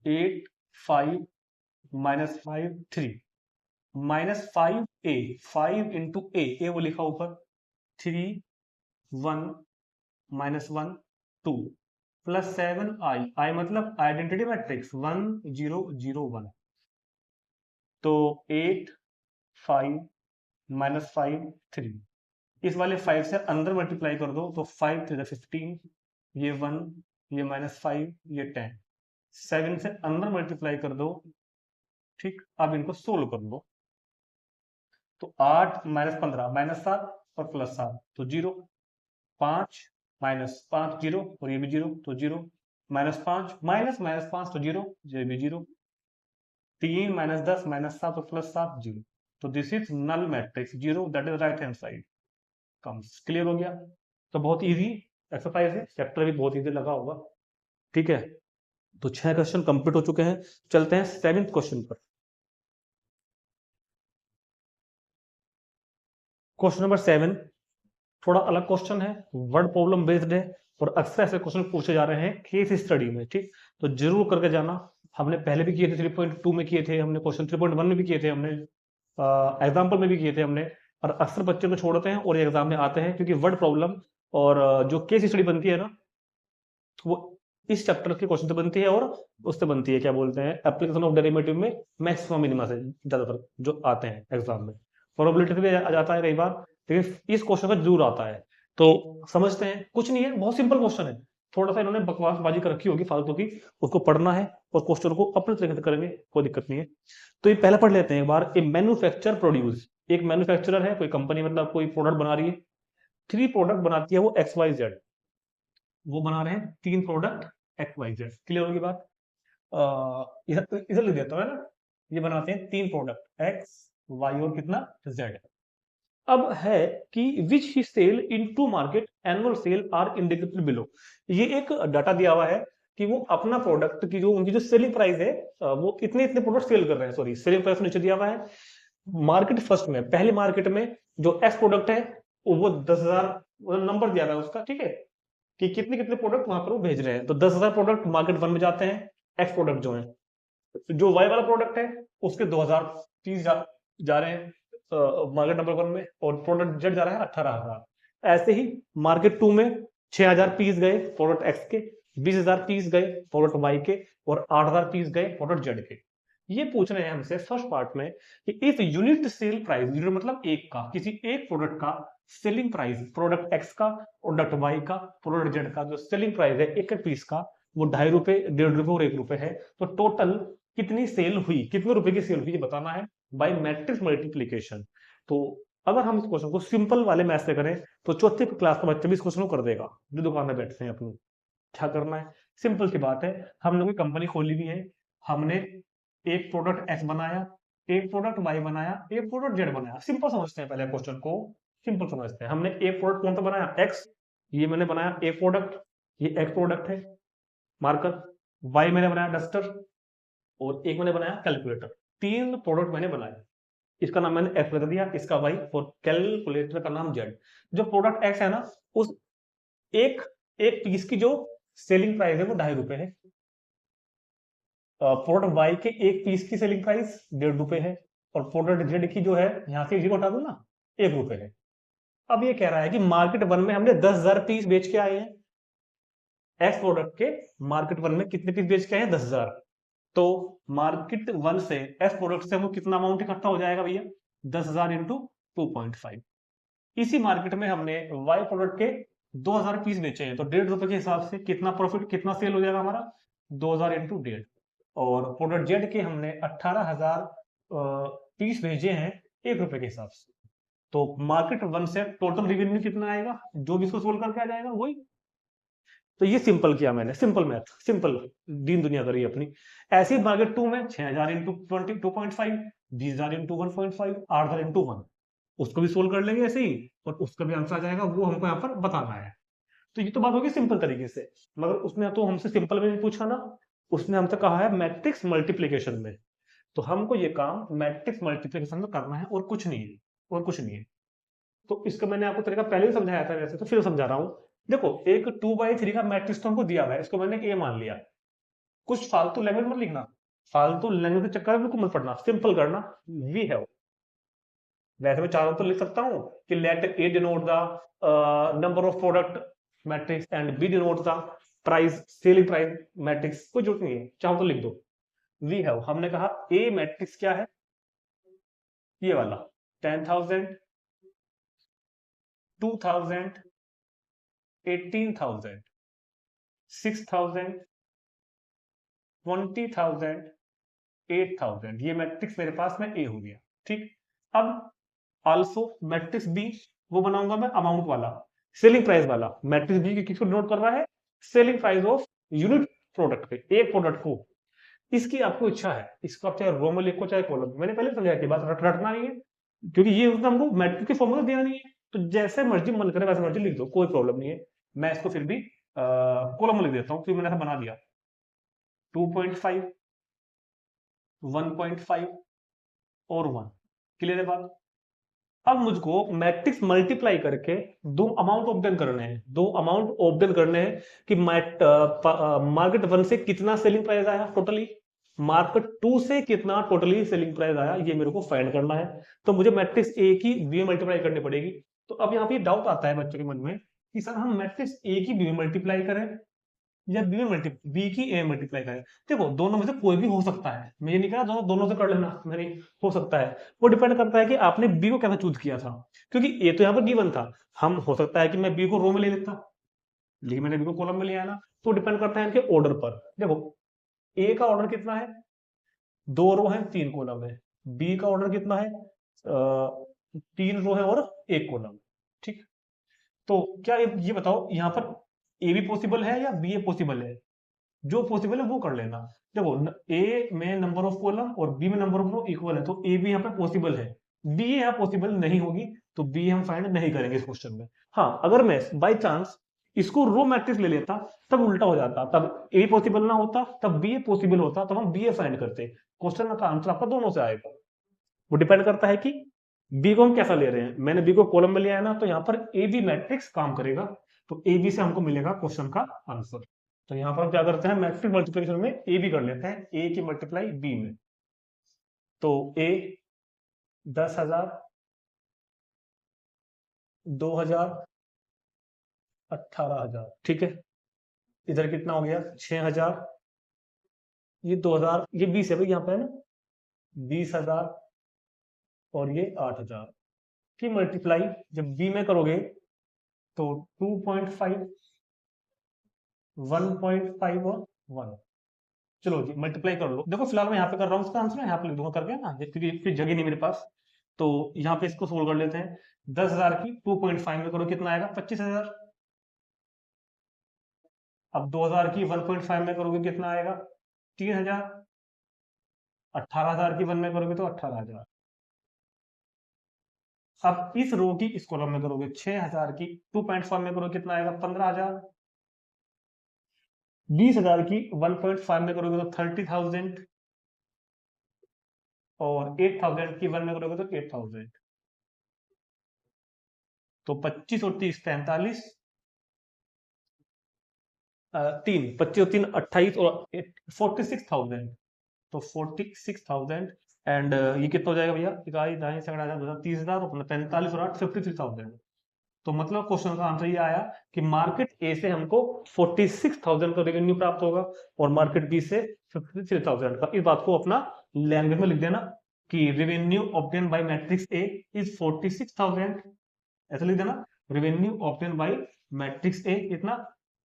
8 5 minus 5 3 minus 5a, 5 into A वो लिखा ऊपर 3 1 माइनस 1 2 प्लस 7i, आई मतलब आइडेंटिटी मैट्रिक्स 1 0 0 1, तो 8 5 माइनस 5 3, इस वाले 5 से अंदर मल्टीप्लाई कर दो तो 5 3 15, ये 1, ये माइनस 5, ये 10, 7 से अंदर मल्टीप्लाई कर दो, ठीक। अब इनको सोल्व कर लो, तो 8 माइनस 15 माइनस 7 और प्लस 7 तो 0, 5 माइनस 5 0, और ये भी 0 तो 0, माइनस 5 माइनस माइनस 5 तो 0, ये भी 0, 3 माइनस 10 माइनस 7 और प्लस 7 0, तो this is null matrix 0, that is right hand side comes. Clear हो गया, तो बहुत इजी एक्सरसाइज है, चैप्टर भी बहुत इजी लगा होगा, ठीक है। तो 6 क्वेश्चन कंप्लीट हो चुके हैं, चलते हैं 7th क्वेश्चन पर। क्वेश्चन नंबर 7 थोड़ा अलग क्वेश्चन है, वर्ड प्रॉब्लम बेस्ड है, और अक्सर ऐसे क्वेश्चन पूछे जा रहे हैं केस स्टडी में, ठीक। तो जरूर करके जाना, हमने पहले भी किए थे 3.2 में किए थे हमने क्वेश्चन, 3.1 में भी किए थे हमने, एग्जाम्पल में भी किए थे हमने, और अक्सर बच्चे को छोड़ते हैं और एग्जाम में आते हैं, क्योंकि वर्ड प्रॉब्लम और जो केस स्टडी बनती है ना, वो इस चैप्टर के क्वेश्चन से बनती है, और उससे बनती है क्या बोलते हैं एप्लीकेशन ऑफ डेरिवेटिव में मैक्सिमम मिनिमा से ज्यादातर जो आते हैं एग्जाम में, प्रोबेबिलिटी भी आ जाता है कई बार, लेकिन इस क्वेश्चन का जरूर आता है। तो समझते हैं, कुछ नहीं है, बहुत सिंपल क्वेश्चन है, थोड़ा सा इन्होंने बकवासबाजी कर रखी होगी फालतू की, उसको पढ़ना है और क्वेश्चन को अपने तरीके से करेंगे, कोई दिक्कत नहीं है। तो ये पहले पढ़ लेते हैं एक बार, ए मैन्युफैक्चर प्रोड्यूस, एक मैन्युफैक्चरर है, कोई कंपनी मतलब कोई प्रोडक्ट बना रही है, 3 प्रोडक्ट बनाती है वो XYZ, वो बना रहे हैं 3 प्रोडक्ट XYZ, क्लियर होगी बात। इधर लिख देता हूं है ना, ये बनाते हैं 3 प्रोडक्ट X Y और कितना Z। अब है कि which he sell into market annual sale are indicated below, ये एक डाटा दिया हुआ है कि वो अपना प्रोडक्ट की जो उनकी जो सेलिंग प्राइस है वो इतने इतने प्रोडक्ट सेल कर रहे हैं, सॉरी सेलिंग प्राइस नीचे दिया हुआ है। मार्केट फर्स्ट में पहले मार्केट में जो एक्स प्रोडक्ट है वो 10,000 नंबर दिया हुआ है उसका, ठीक है, कि कितने कितने प्रोडक्ट वहां पर वो भेज रहे हैं, तो 10,000 प्रोडक्ट मार्केट 1 में जाते हैं, एक्स प्रोडक्ट जो है, जो वाई वाला प्रोडक्ट है उसके 2030 जा रहे हैं मार्केट नंबर 1 में और प्रोडक्ट जेड जा रहा है 18,000। ऐसे ही मार्केट 2 में 6,000 पीस गए प्रोडक्ट एक्स के, 20,000 पीस गए प्रोडक्ट वाई के और 8,000 पीस गए प्रोडक्ट जेड के। ये पूछ रहे हैं हमसे फर्स्ट पार्ट में कि if unit sale price, unit मतलब एक का, किसी एक प्रोडक्ट का सेलिंग प्राइस, प्रोडक्ट एक्स का, प्रोडक्ट वाई का, प्रोडक्ट जेड का जो सेलिंग प्राइस है एक एक पीस का वो 2.5 रुपए, 1.5 रुपए और 1 रुपए है, तो टोटल कितनी सेल हुई, कितने रुपए की सेल हुई ये बताना है बाय मैट्रिक्स मल्टीप्लीकेशन। तो अगर हम इस क्वेश्चन को सिंपल वाले मैथ से करें तो चौथी क्लास का बच्चा भी इस क्वेश्चन को कर देगा जो दुकान में बैठते हैं अपनी। क्या करना है, सिंपल सी बात है, हमने कोई कंपनी खोली हुई है, हमने एक प्रोडक्ट एक्स बनाया, एक प्रोडक्ट वाई बनाया, एक प्रोडक्ट जेड बनाया। सिंपल समझते हैं पहले क्वेश्चन को, सिंपल समझते हैं। हमने एक प्रोडक्ट कौन सा बनाया, एक्स, ये मैंने बनाया एक प्रोडक्ट, ये एक्स प्रोडक्ट है मार्कर, वाई मैंने बनाया डस्टर और एक मैंने बनाया कैलकुलेटर। 3 प्रोडक्ट मैंने बनाए, इसका नाम मैंने एक्स रख दिया, इसका वाई और कैलकुलेटर का नाम जेड। जो प्रोडक्ट एक्स है ना, उस एक एक पीस की जो सेलिंग प्राइस है वो 2.5 रुपए है। प्रोडक्ट वाई के एक पीस की सेलिंग प्राइस 1.5 रुपए है और प्रोडक्ट जेड की जो है, यहां से जीरो हटा दो ना, 1 रुपए है। अब ये कह रहा है कि मार्केट 1 में हमने 10,000 पीस बेच के आए हैं। एक्स प्रोडक्ट के मार्केट 1 में कितने पीस बेच के आए हैं, 10,000। तो मार्केट 1 से एक्स प्रोडक्ट से वो कितना अमाउंट इकट्ठा हो जाएगा भैया, 10,000 इंटू 2.5। इसी मार्केट में हमने वाई प्रोडक्ट के 2,000 पीस बेचे हैं, तो 1.5 रुपए के हिसाब से कितना प्रॉफिट, कितना सेल हो जाएगा हमारा, 2,000 इंटू 1.5। और प्रोडक्ट जेड के हमने 18,000 पीस भेजे हैं 1 रुपए के हिसाब से, तो मार्केट 1 से टोटल रेवेन्यू कितना आएगा, जो भी इसको सोल्व करके आ जाएगा वही। तो ये सिंपल किया मैंने, सिंपल मैथ, सिंपल दीन दुनिया करी अपनी। ऐसे ही मार्केट 2 में 6,000 इंटू 2.5, 20,000 इंटू 1.5, 8,000 इंटू 1, उसको भी सोल्व कर लेंगे ऐसे ही और उसका भी आंसर आ जाएगा, वो हमको यहाँ पर बताना है। तो ये तो बात होगी सिंपल तरीके से, मगर उसने तो हमसे सिंपल में नहीं पूछा ना, उसने हमसे कहा है मैट्रिक्स मल्टीप्लीकेशन में। तो हमको ये काम मैट्रिक्स मल्टीप्लीकेशन में करना है और कुछ नहीं है, और कुछ नहीं है। तो इसका मैंने आपको तरीका पहले भी समझाया था वैसे, तो फिर समझा रहा हूँ। देखो एक 2/3 का मैट्रिक्स तो हमको दिया हुआ है, इसको मैंने ए मान लिया। कुछ फालतू लैंग्वेज मत लिखना, फालतू लैंग्वेज के चक्कर में बिल्कुल मत पड़ना, सिंपल करना। वी हैव, वैसे मैं चाहूँ तो लिख सकता हूँ कि let A denote the number of product matrix and B denote the price, selling price matrix, कोई जरूरत नहीं है, चाहो तो लिख दो। वी हैव, हमने कहा ए मैट्रिक्स क्या है, ये वाला 10,000, 2,000, 18,000, 6,000, 20,000, 8,000, ये मैट्रिक्स मेरे पास में ए हो गया। ठीक, अब आल्सो मैट्रिक्स बी, वो बनाऊंगा मैं अमाउंट वाला, सेलिंग प्राइस वाला। मैट्रिक्स बी किसको डिनोट कर रहा है, selling price of unit product पे, एक प्रोडक्ट को। इसकी आपको इच्छा है, इसको आप चाहे रो में लिखो चाहे कॉलम, मैंने पहले समझाया कि बात रटना नहीं है, क्योंकि ये उसने हमको मैट्रिक्स के फॉर्मूला देना नहीं है, तो जैसे मर्जी मन करे वैसे मर्जी लिख दो, कोई प्रॉब्लम नहीं है। मैं इसको फिर भी कॉलम में लिख देता हूँ क्योंकि मैंने ऐसा बना दिया, 2.5, 1.5 और 1। क्लियर है बात। अब मुझको मैट्रिक्स मल्टीप्लाई करके दो अमाउंट ऑब्टेन करने हैं, दो अमाउंट ऑब्टेन करने हैं कि मार्केट 1 से कितना सेलिंग प्राइस आया टोटली, मार्केट 2 से कितना टोटली सेलिंग प्राइस आया, ये मेरे को फाइंड करना है। तो मुझे मैट्रिक्स ए की बी में मल्टीप्लाई करनी पड़ेगी। तो अब यहाँ पे डाउट आता है बच्चों के मन में कि सर हम मैट्रिक्स ए की बी में मल्टीप्लाई करें या बी की ए मल्टीप्लाई करें। देखो दोनों में से कोई भी हो सकता है, मैं ये नहीं कह रहा दोनों दोनों से कर लेना, मेरी हो सकता है, वो डिपेंड करता है कि आपने बी को कैसा चूज किया था, क्योंकि ए तो यहाँ पर गिवन था। हम हो सकता है कि मैं बी को रो में ले लेता, लेकिन मैंने बी को कॉलम में ले आया ना, तो डिपेंड करता है इनके ऑर्डर पर। देखो ए का ऑर्डर कितना है, 2 रो है 3 कॉलम है, बी का ऑर्डर कितना है, 3 रो है और 1 कॉलम। ठीक, तो क्या ये बताओ यहाँ पर ए भी पॉसिबल है या बी ए पॉसिबल है, जो पॉसिबल है वो कर लेना। देखो ए में नंबर ऑफ कॉलम और बी में नंबर ऑफ रो इक्वल है, तो ए भी यहाँ पे पॉसिबल है, बी यहाँ पॉसिबल नहीं होगी, तो बी हम फाइंड नहीं करेंगे इस क्वेश्चन में। हाँ अगर मैं बाई चांस इसको रो मैट्रिक्स ले लेता तब उल्टा हो जाता, तब ए पॉसिबल ना होता तब बी ए पॉसिबल होता, तब हम बी ए फाइंड करते। क्वेश्चन का आंसर आपका दोनों से आएगा, वो डिपेंड करता है कि बी को हम कैसा ले रहे हैं। मैंने बी को कॉलम में लिया है ना, तो यहाँ पर ए बी मैट्रिक्स काम करेगा, तो ए बी से हमको मिलेगा क्वेश्चन का आंसर। तो यहाँ पर हम क्या करते हैं, मैट्रिक्स मल्टीप्लिकेशन में ए बी कर लेते हैं, ए की मल्टीप्लाई बी में। तो ए 10,000 2000, 18,000, ठीक है। इधर कितना हो गया 6,000, ये 2000, ये 20 है भाई यहाँ पे है ना, 20,000 और ये 8,000 की मल्टीप्लाई जब बी में करोगे तो 2.5, 1.5 और 1। चलो जी मल्टीप्लाई कर लो। देखो फिलहाल मैं यहाँ पे कर रहा हूँ इसका आंसर, यहाँ पे लिख दूंगा करके ना, क्योंकि फिर जगह नहीं मेरे पास। तो यहाँ पे इसको सोल्व कर लेते हैं। 10,000 की 2.5 में करो कितना आएगा 25,000। अब 2,000 की 1.5 में करोगे कितना आएगा 3,000। 18,000 की 1 में करोगे तो 18,000। अब इस रो की इस कॉलम में करोगे 6,000 की 2.5 में करोगे कितना आएगा 15,000। 20,000 की 1.5 में करोगे तो 30,000 और 8,000 की 1 में करोगे तो 8,000। तो 25 और 30 45, 25 और 3 28 और 46,000। तो 46,000 एंड ये कितना हो जाएगा भैया, इकाई दाएं से घटा 30,000 और 45 और 8 53,000। तो मतलब क्वेश्चन का आंसर ये आया कि मार्केट ए से हमको 46,000 का रेवेन्यू प्राप्त होगा और मार्केट बी से 53,000 का। इस बात को अपना लैंग्वेज में लिख देना कि revenue obtain by matrix A is 46,000, ऐसा लिख देना। Revenue obtain by matrix A कितना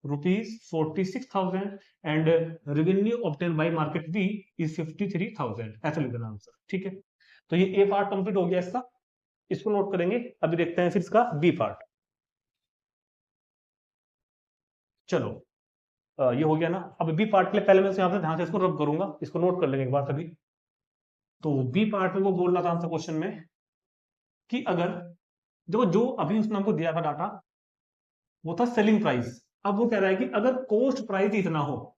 ₹46,000 and revenue obtain by market B is 53,000, ऐसा लिख देना आंसर, ठीक है। तो ये ए पार्ट कंप्लीट हो गया इसका, इसको नोट करेंगे। अभी देखते हैं फिर इसका बी पार्ट। चलो ये हो गया ना। अब बी पार्ट के लिए पहले मैं यहाँ से ध्यान से इसको रब करूंगा, इसको नोट कर लेंगे एक बार सभी। तो बी पार्ट में वो बोल रहा था आंसर क्वेश्चन में कि अगर जो अभी उसने हमको दिया था डाटा वो था सेलिंग प्राइस। अब वो कह रहा है कि अगर कॉस्ट प्राइस इतना हो,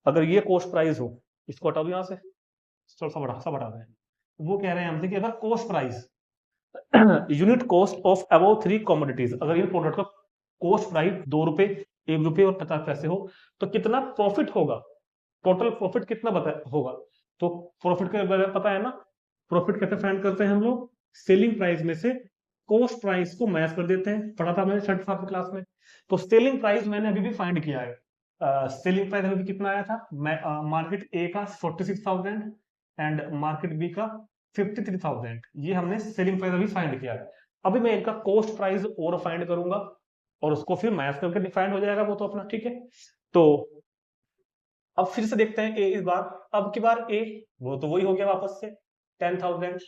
अगर ये कॉस्ट प्राइस हो, इसको हटा दो यहाँ से, थोड़ा सा बड़ा सा बढ़ा दें। वो कह रहे हैं हमसे कि अगर cost price unit cost of above 3 commodities, अगर ये प्रोडक्ट का कॉस्ट प्राइस 2 रुपए, 1 रुपए और 50 पैसे हो तो कितना प्रॉफिट होगा, टोटल प्रॉफिट कितना होगा। तो प्रॉफिट के बारे में पता है ना, प्रॉफिट कैसे फाइंड करते हैं हम लोग, सेलिंग प्राइस में से कॉस्ट प्राइस को मैच कर देते हैं, पढ़ा था मैंने 6th क्लास में। तो सेलिंग प्राइस मैंने अभी भी फाइंड किया है। सेलिंग प्राइस अभी कितना आया था, मार्केट ए का 46,000 एंड मार्केट बी का 53,000, ये हमने सेलिंग प्राइस अभी फाइंड किया है। अभी मैं इनका कॉस्ट प्राइस और फाइंड करूंगा और उसको फिर मैच करके डिफाइंड हो जाएगा वो तो अपना, ठीक है। तो अब फिर से देखते हैं ए इस बार, अब की बार ए वो तो वही हो गया वापस से 10,000,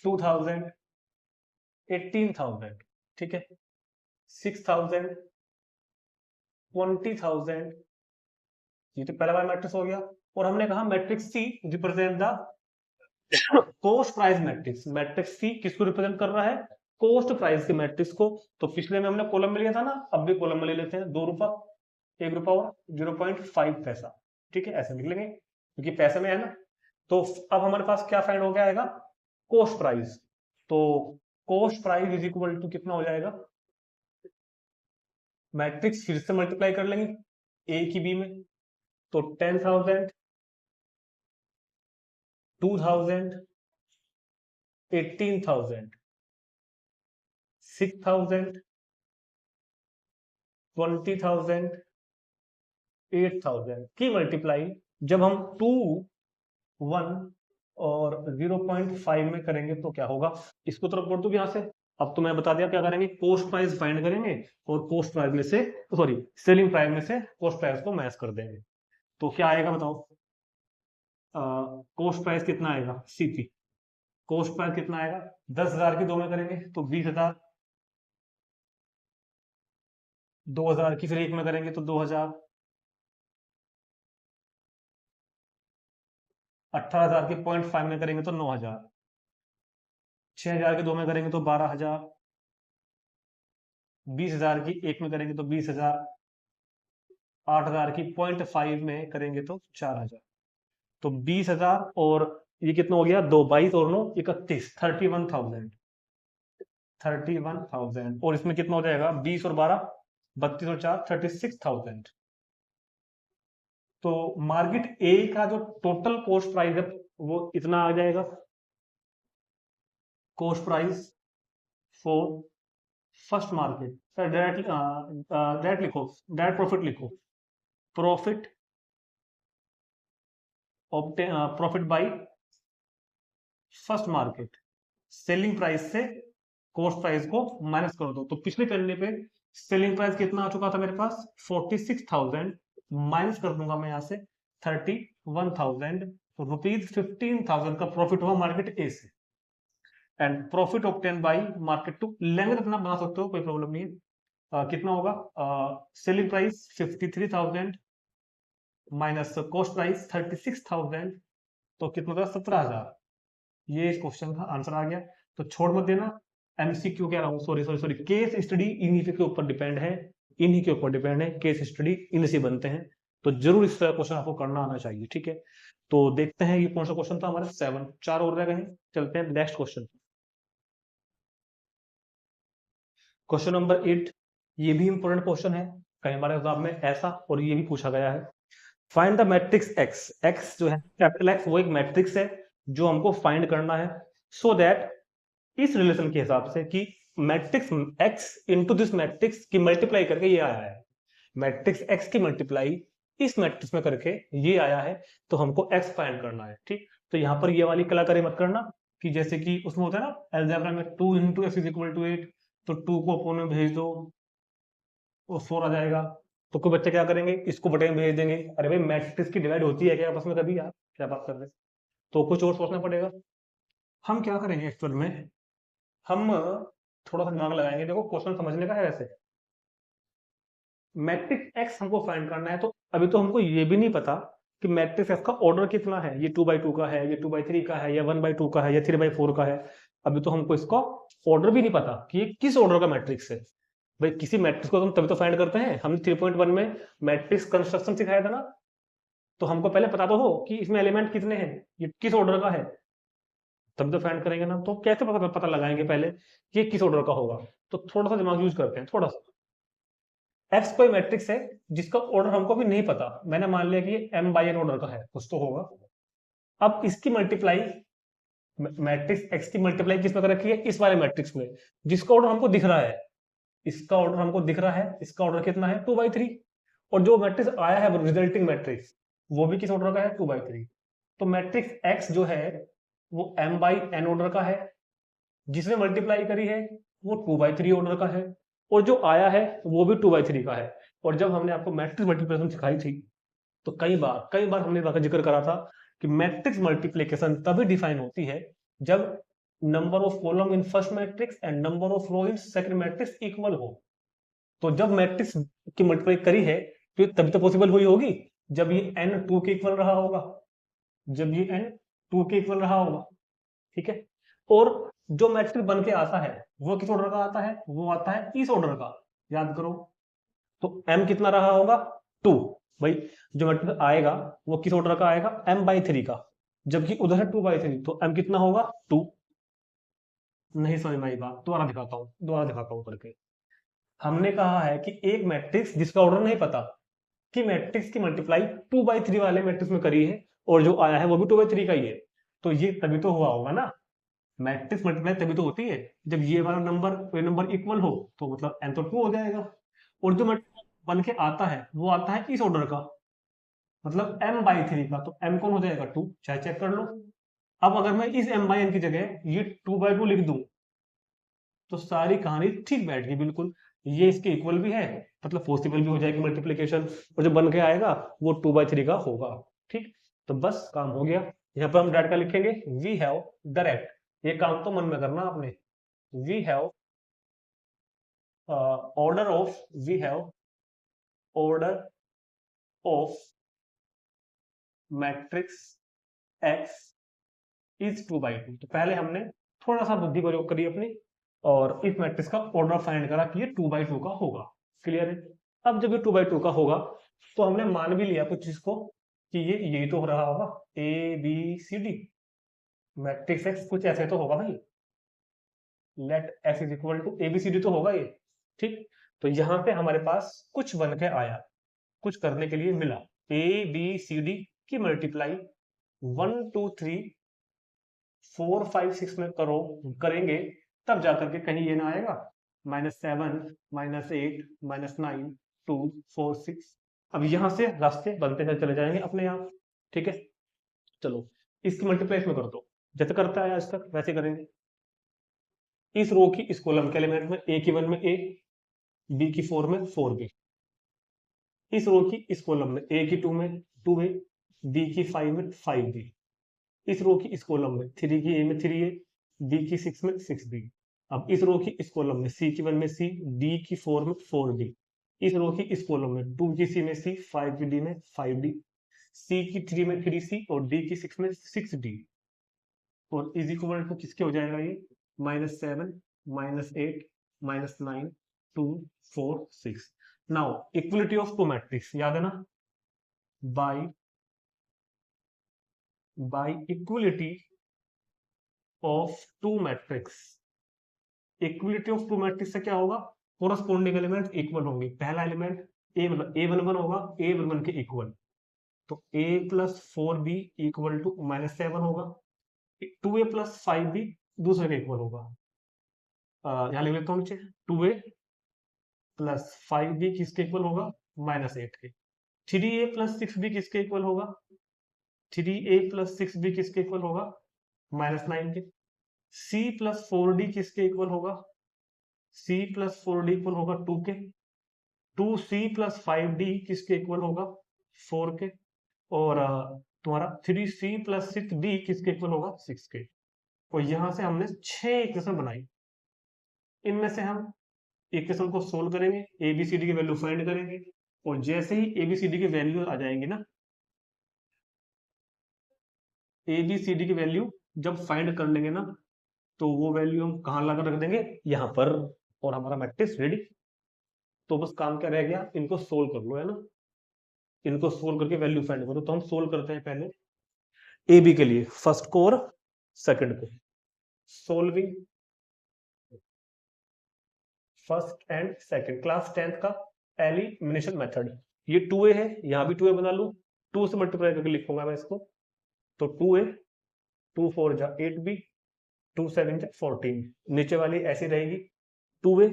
2,000, 18,000, ठीक है, 6,000, 20,000, ये तो पहला बार मैट्रिक्स हो गया। और हमने कहा matrix C represent the cost price matrix. Matrix C किसको रिप्रेजेंट कर रहा है, कॉस्ट प्राइस के मैट्रिक्स को। तो पिछले में हमने कॉलम में लिया था ना, अब भी कॉलम में ले लेते हैं, 2 रुपया, 1 रुपया और 0.5 पैसा, ठीक है, ऐसे लिख लेंगे क्योंकि पैसे में है ना। तो अब हमारे पास क्या फाइंड हो गया आएगा, कॉस्ट प्राइस। तो cost price is equal to कितना हो जाएगा, मैट्रिक्स फिर से मल्टीप्लाई कर लेंगे ए की बी में। तो 10,000, 2,000, 18,000, 6,000, 20,000, 8,000 की मल्टीप्लाई जब हम 2, 1 और 0.5 में करेंगे तो क्या होगा, इसको तरफ बोल दो यहां से। अब तो मैं बता दिया क्या करेंगे, कॉस्ट प्राइस फाइंड करेंगे और कॉस्ट प्राइस में से सॉरी सेलिंग प्राइस में से कॉस्ट प्राइस को मैच कर देंगे। तो क्या आएगा बताओ, कॉस्ट प्राइस कितना आएगा सीपी, कॉस्ट प्राइस कितना आएगा, 10,000 की 2 में करेंगे तो 20,000, 2,000 की फिर 1 में करेंगे तो 2,000, 18,000 की 0.5 में करेंगे तो 9,000, 6,000 की 2 में करेंगे तो 12,000, 20,000 की 1 में करेंगे तो 20,000, 8,000 की 0.5 में करेंगे तो 4,000। तो 20,000 और ये कितना हो गया, 2, 22 और 9 31, 31,000, 31,000 और इसमें कितना हो जाएगा 20 और 12, 32 और 4 36,000। तो मार्केट ए का जो टोटल कॉस्ट प्राइस है वो इतना आ जाएगा, cost price for first market, direct लिखो, डायरेक्ट प्रॉफिट लिखो, profit profit by first market, selling price से कॉस्ट प्राइस को माइनस कर दो। तो पिछले पन्ने पे सेलिंग प्राइस कितना आ चुका था मेरे पास 46,000, माइनस कर दूंगा मैं यहाँ से 31,000 रुपीज, 15,000 का प्रॉफिट हुआ मार्केट ए से। And profit obtain by market two, लेंगे अपना बना सकते हो, कोई प्रॉब्लम नहीं है। कितना होगा, selling price 53,000 minus cost price 36,000, तो कितना होगा 17,000। ये इस क्वेश्चन का आंसर आ गया। तो छोड़ मत देना, एमसीक्यू कह रहा हूँ, sorry sorry sorry, case study इन्हीं के ऊपर डिपेंड है, इन्हीं के ऊपर डिपेंड है, केस स्टडी इन्हीं से बनते हैं। तो जरूर इस तरह क्वेश्चन आपको करना आना चाहिए, ठीक है। तो देखते हैं ये कौन सा क्वेश्चन था हमारे 7, 4 और रह गए हैं। चलते हैं नेक्स्ट क्वेश्चन, क्वेश्चन नंबर 8। ये भी इंपॉर्टेंट क्वेश्चन है, कई हमारे एग्जाम में ऐसा और ये भी पूछा गया है। Find the matrix x, x जो है कैपिटल एक्स, वो एक मैट्रिक्स है जो हमको फाइंड करना है, सो दैट इस रिलेशन के हिसाब से कि matrix x into this matrix की मल्टीप्लाई करके ये आया है, मैट्रिक्स एक्स की मल्टीप्लाई इस मैट्रिक्स में करके ये आया है, तो हमको एक्स फाइंड करना है, ठीक। तो यहाँ पर ये वाली कलाकारी मत करना कि जैसे कि उसमें होता है ना अलजेब्रा में 2 into x is equal to 8, तो 2 को अपोन में भेज दो, वो 4 आ जाएगा। तो कोई बच्चे क्या करेंगे, इसको बटे में भेज देंगे। अरे भाई मैट्रिक्स की डिवाइड होती है क्या आपस में कभी, यार क्या बात कर रहे हैं। तो कुछ और सोचना पड़ेगा। हम क्या करेंगे एक्चुअल में, हम थोड़ा सा दिमाग लगाएंगे। देखो क्वेश्चन समझने का है वैसे, मैट्रिक्स एक्स हमको फाइंड करना है, तो अभी तो हमको ये भी नहीं पता कि मैट्रिक्स एक्स का ऑर्डर कितना है, ये 2/2 का है, ये 2/3 का है, या 1/2 का है, या 3/4 का है। अभी तो हमको इसका ऑर्डर भी नहीं पता कि ये किस ऑर्डर का मैट्रिक्स है। भाई किसी मैट्रिक्स को हम तभी तो फाइंड करते हैं, हमने 3.1 में मैट्रिक्स कंस्ट्रक्शन सिखाया था ना, तो हमको पहले पता तो हो कि इसमें एलिमेंट कितने हैं, ये किस ऑर्डर का है, तब तो फाइंड करेंगे ना। तो कैसे पता लगाएंगे पहले कि ये किस ऑर्डर का होगा। तो थोड़ा सा दिमाग यूज करते हैं, थोड़ा सा। एक्स कोई मैट्रिक्स है जिसका ऑर्डर हमको भी नहीं पता, मैंने मान लिया कि ये m/n ऑर्डर का है, कुछ तो होगा। अब इसकी मल्टीप्लाई, मैट्रिक्स एक्स की मल्टीप्लाई किस में कर रखी है, इस वाले मैट्रिक्स में, जिसका ऑर्डर हमको दिख रहा है, इसका ऑर्डर हमको दिख रहा है, इसका ऑर्डर कितना है 2/3, और जो मैट्रिक्स आया है रिजल्टिंग मैट्रिक्स, वो भी किस ऑर्डर का है 2/3। तो मैट्रिक्स एक्स जो है वो m/n ऑर्डर का है, जिसने मल्टीप्लाई करी है वो 2/3 ऑर्डर का है, और जो आया है वो भी 2/3 का है। और जब हमने आपको मैट्रिक्स मल्टीप्लिकेशन सिखाई थी, तो कई बार हमने इसका जिक्र करा था कि मैट्रिक्स मल्टीप्लिकेशन तभी डिफाइन होती है जब number of column in first matrix and number of row in second matrix equal हो। तो जब मैट्रिक्स की मल्टीप्लाई करी है तो तभी तो पॉसिबल हुई होगी जब ये n 2 के इक्वल रहा होगा, जब ये n 2 के इक्वल रहा होगा, ठीक है। और जो मैट्रिक्स बन के आता है वो किस ऑर्डर का आता है, वो आता है इस ऑर्डर का, याद करो। तो m कितना रहा होगा 2, भाई जो मैट्रिक्स आएगा वो किस ऑर्डर का आएगा m/3 का, जबकि उधर है 2/3, तो m कितना होगा 2। नहीं समझ में आई बात, दोबारा दिखाता हूँ करके। हमने कहा है कि एक मैट्रिक्स जिसका ऑर्डर नहीं पता कि मैट्रिक्स की मल्टीप्लाई 2/3 वाले मैट्रिक्स में करी है, और जो आया है वो भी 2/3 का ही है, तो ये तभी तो हुआ होगा ना। मैट्रिक्स मल्टीप्लाई तभी तो होती है जब ये नंबर इक्वल हो, तो मतलब n तो 2 हो जाएगा। और जो मैट्रिक्स बन के आता है वो आता है इस ऑर्डर का, मतलब m/3 का, तो m कौन हो जाएगा 2, चाहे चेक कर लो। अब अगर मैं इस m/n की जगह ये 2/2 लिख दूं, तो सारी कहानी ठीक बैठ गई बिल्कुल, ये इसके इक्वल भी है, मतलब पॉसिबल भी हो जाएगी मल्टीप्लिकेशन, और जो बन के आएगा वो 2/3 का होगा, ठीक। तो बस काम हो गया। यहाँ पर हम डायरेक्ट क्या लिखेंगे, वी हैव डायरेक्ट, ये काम तो मन में करना आपने, we have order of, we have order of matrix x is 2/2। तो पहले हमने थोड़ा सा बुद्धि प्रयोग करी अपनी, और इस मैट्रिक्स का ऑर्डर फाइंड करा कि ये 2/2 का होगा। क्लियर है। अब जब ये 2/2 का होगा, तो हमने मान भी लिया कुछ चीज को कि ये यही तो हो रहा होगा, ABCD, मैट्रिक्स एक्स कुछ ऐसे तो होगा भाई, let x is equal to ABCD तो होगा ये, ठीक। तो यहां पे हमारे पास कुछ बन के आया, कुछ करने के लिए मिला, ABCD की मल्टीप्लाई 1 2 3 4 5 6 में करेंगे, तब जाकर के कहीं ये ना आएगा -7 -8 -9 2 4 6। अब यहां से रास्ते बनते हुए चले जाएंगे अपने आप, ठीक है। चलो इसकी मल्टीप्लाई में कर दो, जैसे करता है आज तक वैसे करेंगे। इस रो की इस कॉलम के एलिमेंट में ए की 1 में ए, बी की 4 में 4 बी, इस रो की इस कॉलम में ए की 2 में 2 ए, बी की 5 में 5 बी, इस रो की इस कॉलम में 3 की ए में 3 ए, बी की 6 में 6 बी। अब इस रो की इस कॉलम में सी की 1 में सी, डी की 4 में 4 डी, इस रो की इस कॉलम में 2 की सी में सी, 5 की डी में 5 डी, सी की 3 में 3 सी और डी की 6 में 6 डी, और इज इक्वल टू किसके हो जाएगा ये -7 -8 -9 2 4 6। Now equality of two matrix याद है ना, by equality of two matrix. Equality of two matrix से क्या होगा, कोरस्पोंडिंग एलिमेंट इक्वल होंगे। पहला एलिमेंट ए मतलब A11 होगा, A11 के इक्वल, तो a + 4b = -7 होगा, 2a + 5b दूसरे के इक्वल होगा। यहाँ लिख लेता हूँ नीचे, 2a + 5b किसके इक्वल होगा, -8 के। 3a + 6b किसके इक्वल होगा, 3a + 6b किसके इक्वल होगा, -9 के। c + 4d किसके इक्वल होगा, c + 4d इक्वल होगा 2 के। 2c + 5d किसके इक्वल होगा, 4 के। और तुम्हारा 3c + 6d किसके इक्वल होगा, 6 के। और यहां से हमने 6 इक्वेशन बनाई, इनमें से हम इक्वेशन को सोल्व करेंगे, ABCD की वैल्यू फाइंड करेंगे, और जैसे ही ABCD की वैल्यू आ जाएंगी ना, ABCD की वैल्यू जब फाइंड कर लेंगे ना, तो वो वैल्यू हम कहाँ लाकर रख देंगे, यहाँ पर, और हमारा मैट्रिक्स रेडी। तो बस काम क्या रह गया, इनको सोल्व कर लो, है ना। इनको सोल्व करके वैल्यू फाइंड करो। तो हम सोल्व करते हैं पहले AB के लिए, फर्स्ट को और सेकंड को। Solving first and second, class 10th का एलिमिनेशन मेथड। ये 2a है, यहां भी 2a बना लू, 2 से मल्टीप्लाई करके लिखूंगा मैं इसको। तो 2a, 2 4 जा 8b, 2 7 जा 14, नीचे वाली ऐसी रहेगी, 2a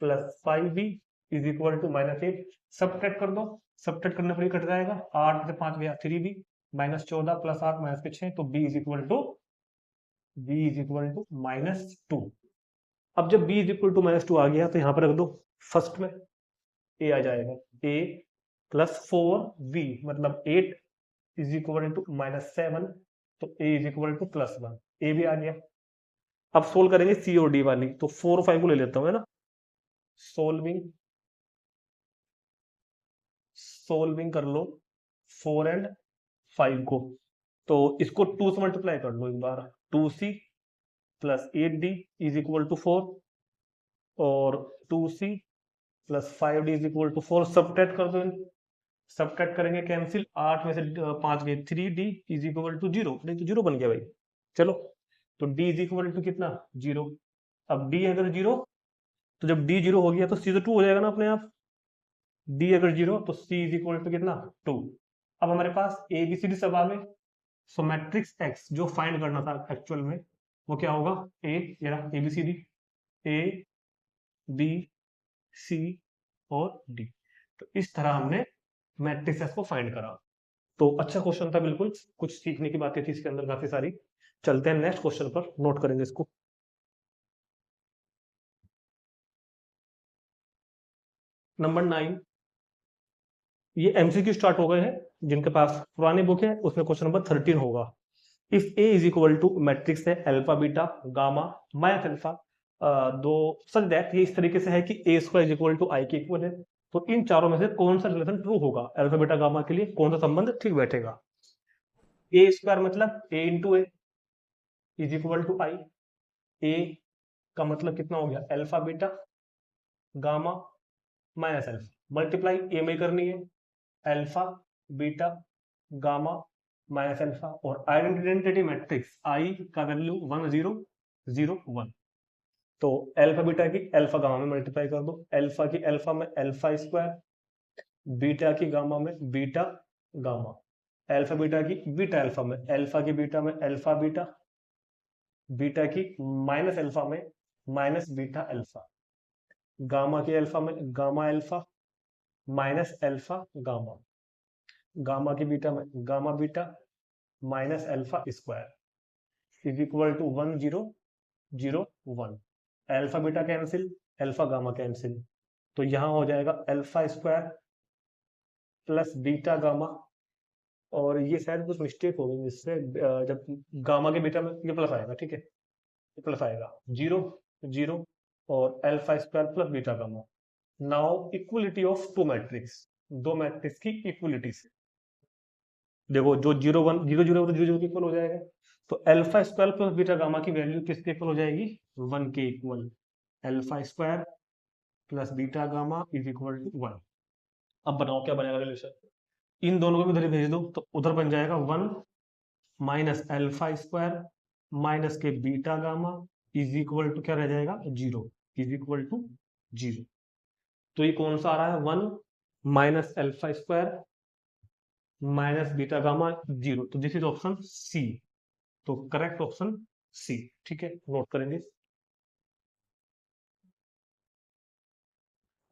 + 5b = -8। सब्ट्रैक्ट कर दो, सब्ट्रैक्ट करने पर ही कट जाएगा, 8 से 5 गया 3b, -14 + 8 -6, तो b = -2। अब जब b = -2 आ गया, तो यहां पर रख दो, फर्स्ट में a आ जाएगा, a + 4b मतलब 8 = -7, तो a = +1, a भी आ गया। अब सोल्व करेंगे c और d वाली, तो 4 और 5 को ले लेता हूं, है ना। सोल्विंग कर लो 4 और 5 को, तो इसको 2 से मल्टीप्लाई कर लो एक बार, 2c + 8d = 4, और 2c + 5d = 4। सब्ट्रैक्ट कर दो, सब्ट्रैक्ट करेंगे कैंसिल, 8 में से 5 गए, 3d = 0, नहीं तो 0 बन गया भाई। चलो, तो d = कितना, 0। अब d अगर 0, तो जब d 0 हो गया तो c तो 2 हो जाएगा ना अपने आप। d अगर 0 तो c = कितना, 2। अब हमारे पास ABCD सब आ गए। सो मैट्रिक्स x जो फाइंड करना था एक्चुअल में, वो क्या होगा, a, ये रहा ABCD, A B C और D। तो इस तरह हमने मैट्रिक्स एक्स को फाइंड करा। तो अच्छा क्वेश्चन था, बिल्कुल कुछ सीखने की बातें थी इसके अंदर काफी सारी। चलते हैं नेक्स्ट क्वेश्चन पर, नोट करेंगे इसको। नंबर 9, ये MCQ स्टार्ट हो गए हैं, जिनके पास पुरानी बुक है उसमें क्वेश्चन नंबर 13 होगा। इफ A = मैट्रिक्स है alpha beta gamma minus alpha, दो सच दैट, ये इस तरीके से है कि A² = I के इक्वल है, तो इन चारों में से कौन सा रिलेशन ट्रू होगा, अल्फा बीटा गामा के लिए कौन सा संबंध ठीक बैठेगा। A² मतलब A × A = I, A का मतलब कितना हो गया, alpha beta gamma minus alpha, multiply A में करनी है, alpha beta gamma minus alpha, और आइडेंटिटी मैट्रिक्स I का वैल्यू 1 0 0 1। तो अल्फा बीटा की अल्फा गामा में मल्टीप्लाई कर दो, अल्फा की अल्फा में अल्फा², बीटा की गामा में बीटा गामा, अल्फा बीटा की बीटा अल्फा में अल्फा की बीटा में अल्फा बीटा, बीटा की माइनस अल्फा में माइनस बीटा अल्फा, गामा की अल्फा में gamma alpha minus alpha gamma, gamma की बीटा में gamma beta minus alpha square is equal to 1 0 0 1। Alpha beta cancel, alpha gamma cancel, तो यहां हो जाएगा alpha square plus beta gamma, और ये शायद कुछ मिस्टेक हो गई इससे, जब गामा के बीटा में ये प्लस आएगा, ठीक है, ये प्लस आएगा 0 0 और alpha square plus beta gamma. Now equality of two matrix, दो मैट्रिक्स की इक्वलिटी से देखो, जो 0 1 0 0 0 0 के इक्वल हो जाएगा, तो alpha square plus beta gamma की वैल्यू किसके इक्वल हो जाएगी, 1 के equal. Alpha square plus beta gamma is equal to 1। अब बनाओ क्या बनेगा रिलेशन, इन दोनों को इधर भेज दो, तो उधर बन जाएगा 1 माइनस अल्फा स्क्वायर माइनस के beta gamma is equal to क्या रह जाएगा, 0 इज इक्वल टू 0। तो ये कौन सा आ रहा है, 1 minus alpha square minus beta gamma 0, तो दिस इज ऑप्शन सी। तो करेक्ट ऑप्शन सी, ठीक है, नोट करेंगे।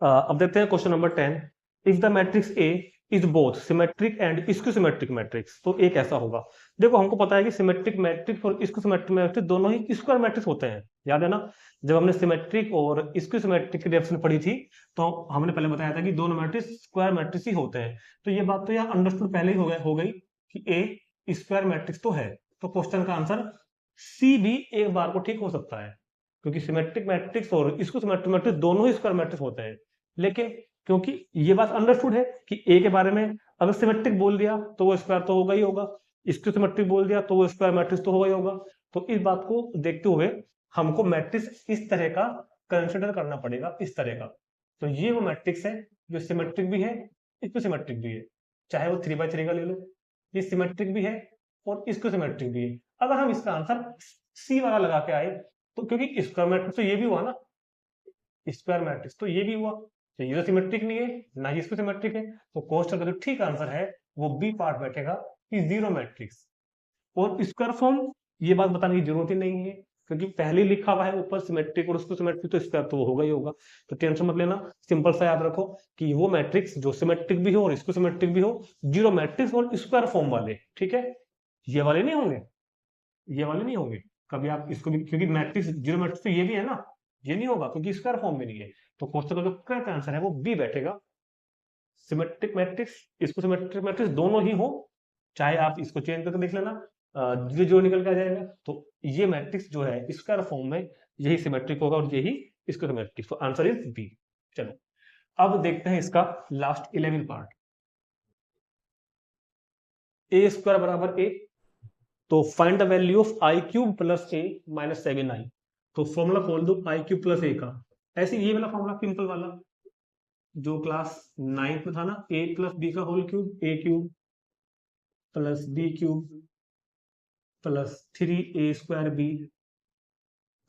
अब देखते हैं question number 10। If the matrix A is both symmetric and skew matrix, तो एक ऐसा होगा, देखो हमको पता है कि सिमेट्रिक मैट्रिक्स और स्क्यू मैट्रिक्स दोनों ही स्क्वायर मैट्रिक्स होते हैं, याद है ना, जब हमने सिमेट्रिक और स्क्यू की डेफिनेशन पढ़ी थी, तो हमने पहले बताया था कि दोनों मैट्रिक्स स्क्वायर मैट्रिक्स ही होते हैं। तो ये बात तो यहाँ अंडरस्टूड पहले ही हो गई कि ए स्क्वायर मैट्रिक्स तो है, तो क्वेश्चन का आंसर सी भी एक बार को ठीक हो सकता है, क्योंकि सिमेट्रिक मैट्रिक्स और स्क्यू मैट्रिक्स दोनों ही स्क्वायर मैट्रिक्स होते हैं। लेकिन क्योंकि ये बात अंडरस्टूड है कि ए के बारे में अगर सिमेट्रिक बोल दिया तो वो स्क्वायर तो होगा ही होगा, इसको सिमेट्रिक बोल दिया तो वो स्क्वायर मैट्रिक्स तो होगा ही होगा। तो इस बात को देखते हुए हमको मैट्रिक्स इस तरह का कंसिडर करना पड़ेगा, इस तरह का। तो ये वो मैट्रिक्स है जो सिमेट्रिक भी है, इसको सिमेट्रिक भी है, चाहे वो 3x3 का ले लो, ये सिमेट्रिक भी है और इसको सिमेट्रिक भी है। अगर हम इसका आंसर सी वाला लगा के आए, तो क्योंकि स्क्वायर मैट्रिक्स तो ये भी हुआ ना, स्क्वायर मैट्रिक्स तो ये भी हुआ, तो ये तो सिमेट्रिक नहीं है ना ही इसको सिमेट्रिक है, तो क्वेश्चन का जो ठीक आंसर है वो बी पार्ट बैठेगा कि जीरो मैट्रिक्स। और स्क्वायर फॉर्म ये बात बताने की जरूरत ही नहीं है, क्योंकि पहले लिखा हुआ है ऊपर सिमेट्रिक और उसको सिमेट्रिक, तो स्क्वायर तो वो होगा ही होगा। तो टेंशन मत लेना, सिंपल सा याद रखो कि वो मैट्रिक्स जो सिमेट्रिक भी हो और इसको सिमेट्रिक भी हो, जीरो मैट्रिक्स और स्क्वायर फॉर्म वाले, ठीक है, ये वाले नहीं होंगे, ये वाले नहीं होंगे कभी आप इसको भी, क्योंकि मैट्रिक्स जीरो मैट्रिक्स तो ये भी है ना, ये नहीं होगा क्योंकि स्क्वायर फॉर्म में नहीं है। तो क्वेश्चन का जो करेक्ट आंसर है वो बी बैठेगा, सिमेट्रिक मैट्रिक्स इसको सिमेट्रिक मैट्रिक्स दोनों ही हो, चाहे आप इसको चेंज करके देख लेना, जो जो निकल के आ जाएगा। तो ये मैट्रिक्स जो है स्क्वायर फॉर्म में यही सिमेट्रिक होगा और यही इसको सिमेट्रिक, तो आंसर इज बी। चलो अब देखते हैं इसका लास्ट 11 पार्ट। ए स्क्वायर बराबर ए, तो find the value of I cube plus A minus 7i। तो फॉर्मूला खोल दो आई क्यूब प्लस ए का, ऐसे ये वाला फॉर्मूला सिंपल वाला जो क्लास 9th में था ना, ए प्लस बी का whole cube, A cube plus B cube plus 3a square B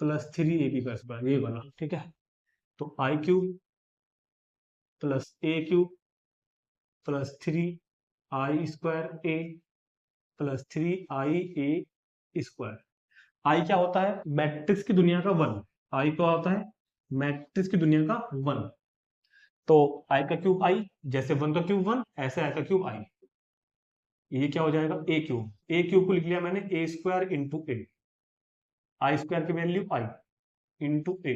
plus 3ab का स्क्वायर, ये वाला, ठीक है। तो I cube plus A cube plus 3i square A plus 3ia square. I क्या होता है, मैट्रिक्स की दुनिया का वन। आई क्या होता है, मैट्रिक्स की दुनिया का वन। तो आई का क्यूब आई, जैसे वन का क्यूब वन, ऐसे आई का क्यूब आई। ये क्या हो जाएगा, ए क्यूब, ए क्यूब को लिख लिया मैंने ए स्क्वायर इंटू ए, आई स्क्वायर की वैल्यू आई इंटू ए।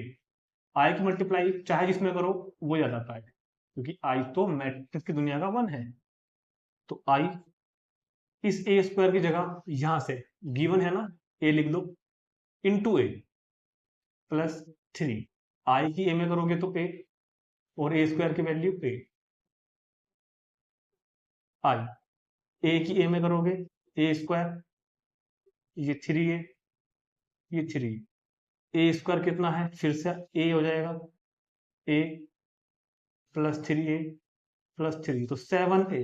आई की मल्टीप्लाई चाहे जिसमें करो वो ज्यादा आता है, क्योंकि आई तो मैट्रिक्स की दुनिया का वन है। तो आई इस ए स्क्वायर की जगह यहां से गिवन है ना, ए लिख दो इंटू ए प्लस 3। आई की ए में करोगे तो ए, और ए स्क्वायर की वैल्यू ए, आई ए की ए में करोगे ए स्क्वायर, ये 3a, ये 3, ए स्क्वायर कितना है, फिर से ए हो जाएगा, ए प्लस 3a प्लस 3, तो 7a।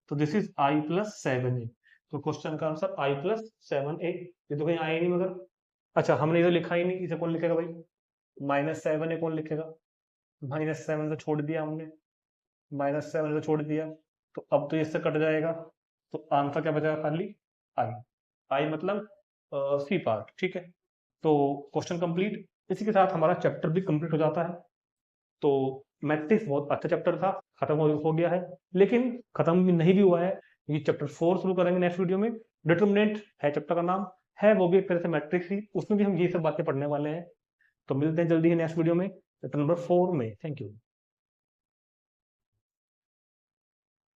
तो this is I plus 7a। तो क्वेश्चन का आंसर आई प्लस 7a। ये तो कहीं आया नहीं मगर, अच्छा हमने इधर लिखा ही नहीं, इसे कौन लिखेगा भाई, -7a कौन लिखेगा, -7 से छोड़ दिया हमने, -7 से छोड़ दिया, तो अब तो इससे कट जाएगा, तो आंसर क्या बचेगा, खाली आई। आई मतलब सी पार्ट, ठीक है। तो क्वेश्चन कंप्लीट, इसी के साथ हमारा चैप्टर भी कंप्लीट हो जाता है। तो मैट्रिक्स बहुत अच्छा चैप्टर था, खत्म हो गया है, लेकिन खत्म भी नहीं भी हुआ है, ये चैप्टर 4 शुरू करेंगे नेक्स्ट वीडियो में। डिटरमिनेंट है चैप्टर का नाम, है वो भी एक तरह से मैट्रिक्स ही, उसमें भी हम ये सब बातें पढ़ने वाले हैं। तो मिलते हैं जल्दी ही नेक्स्ट वीडियो में, चैप्टर नंबर 4 में। Thank you.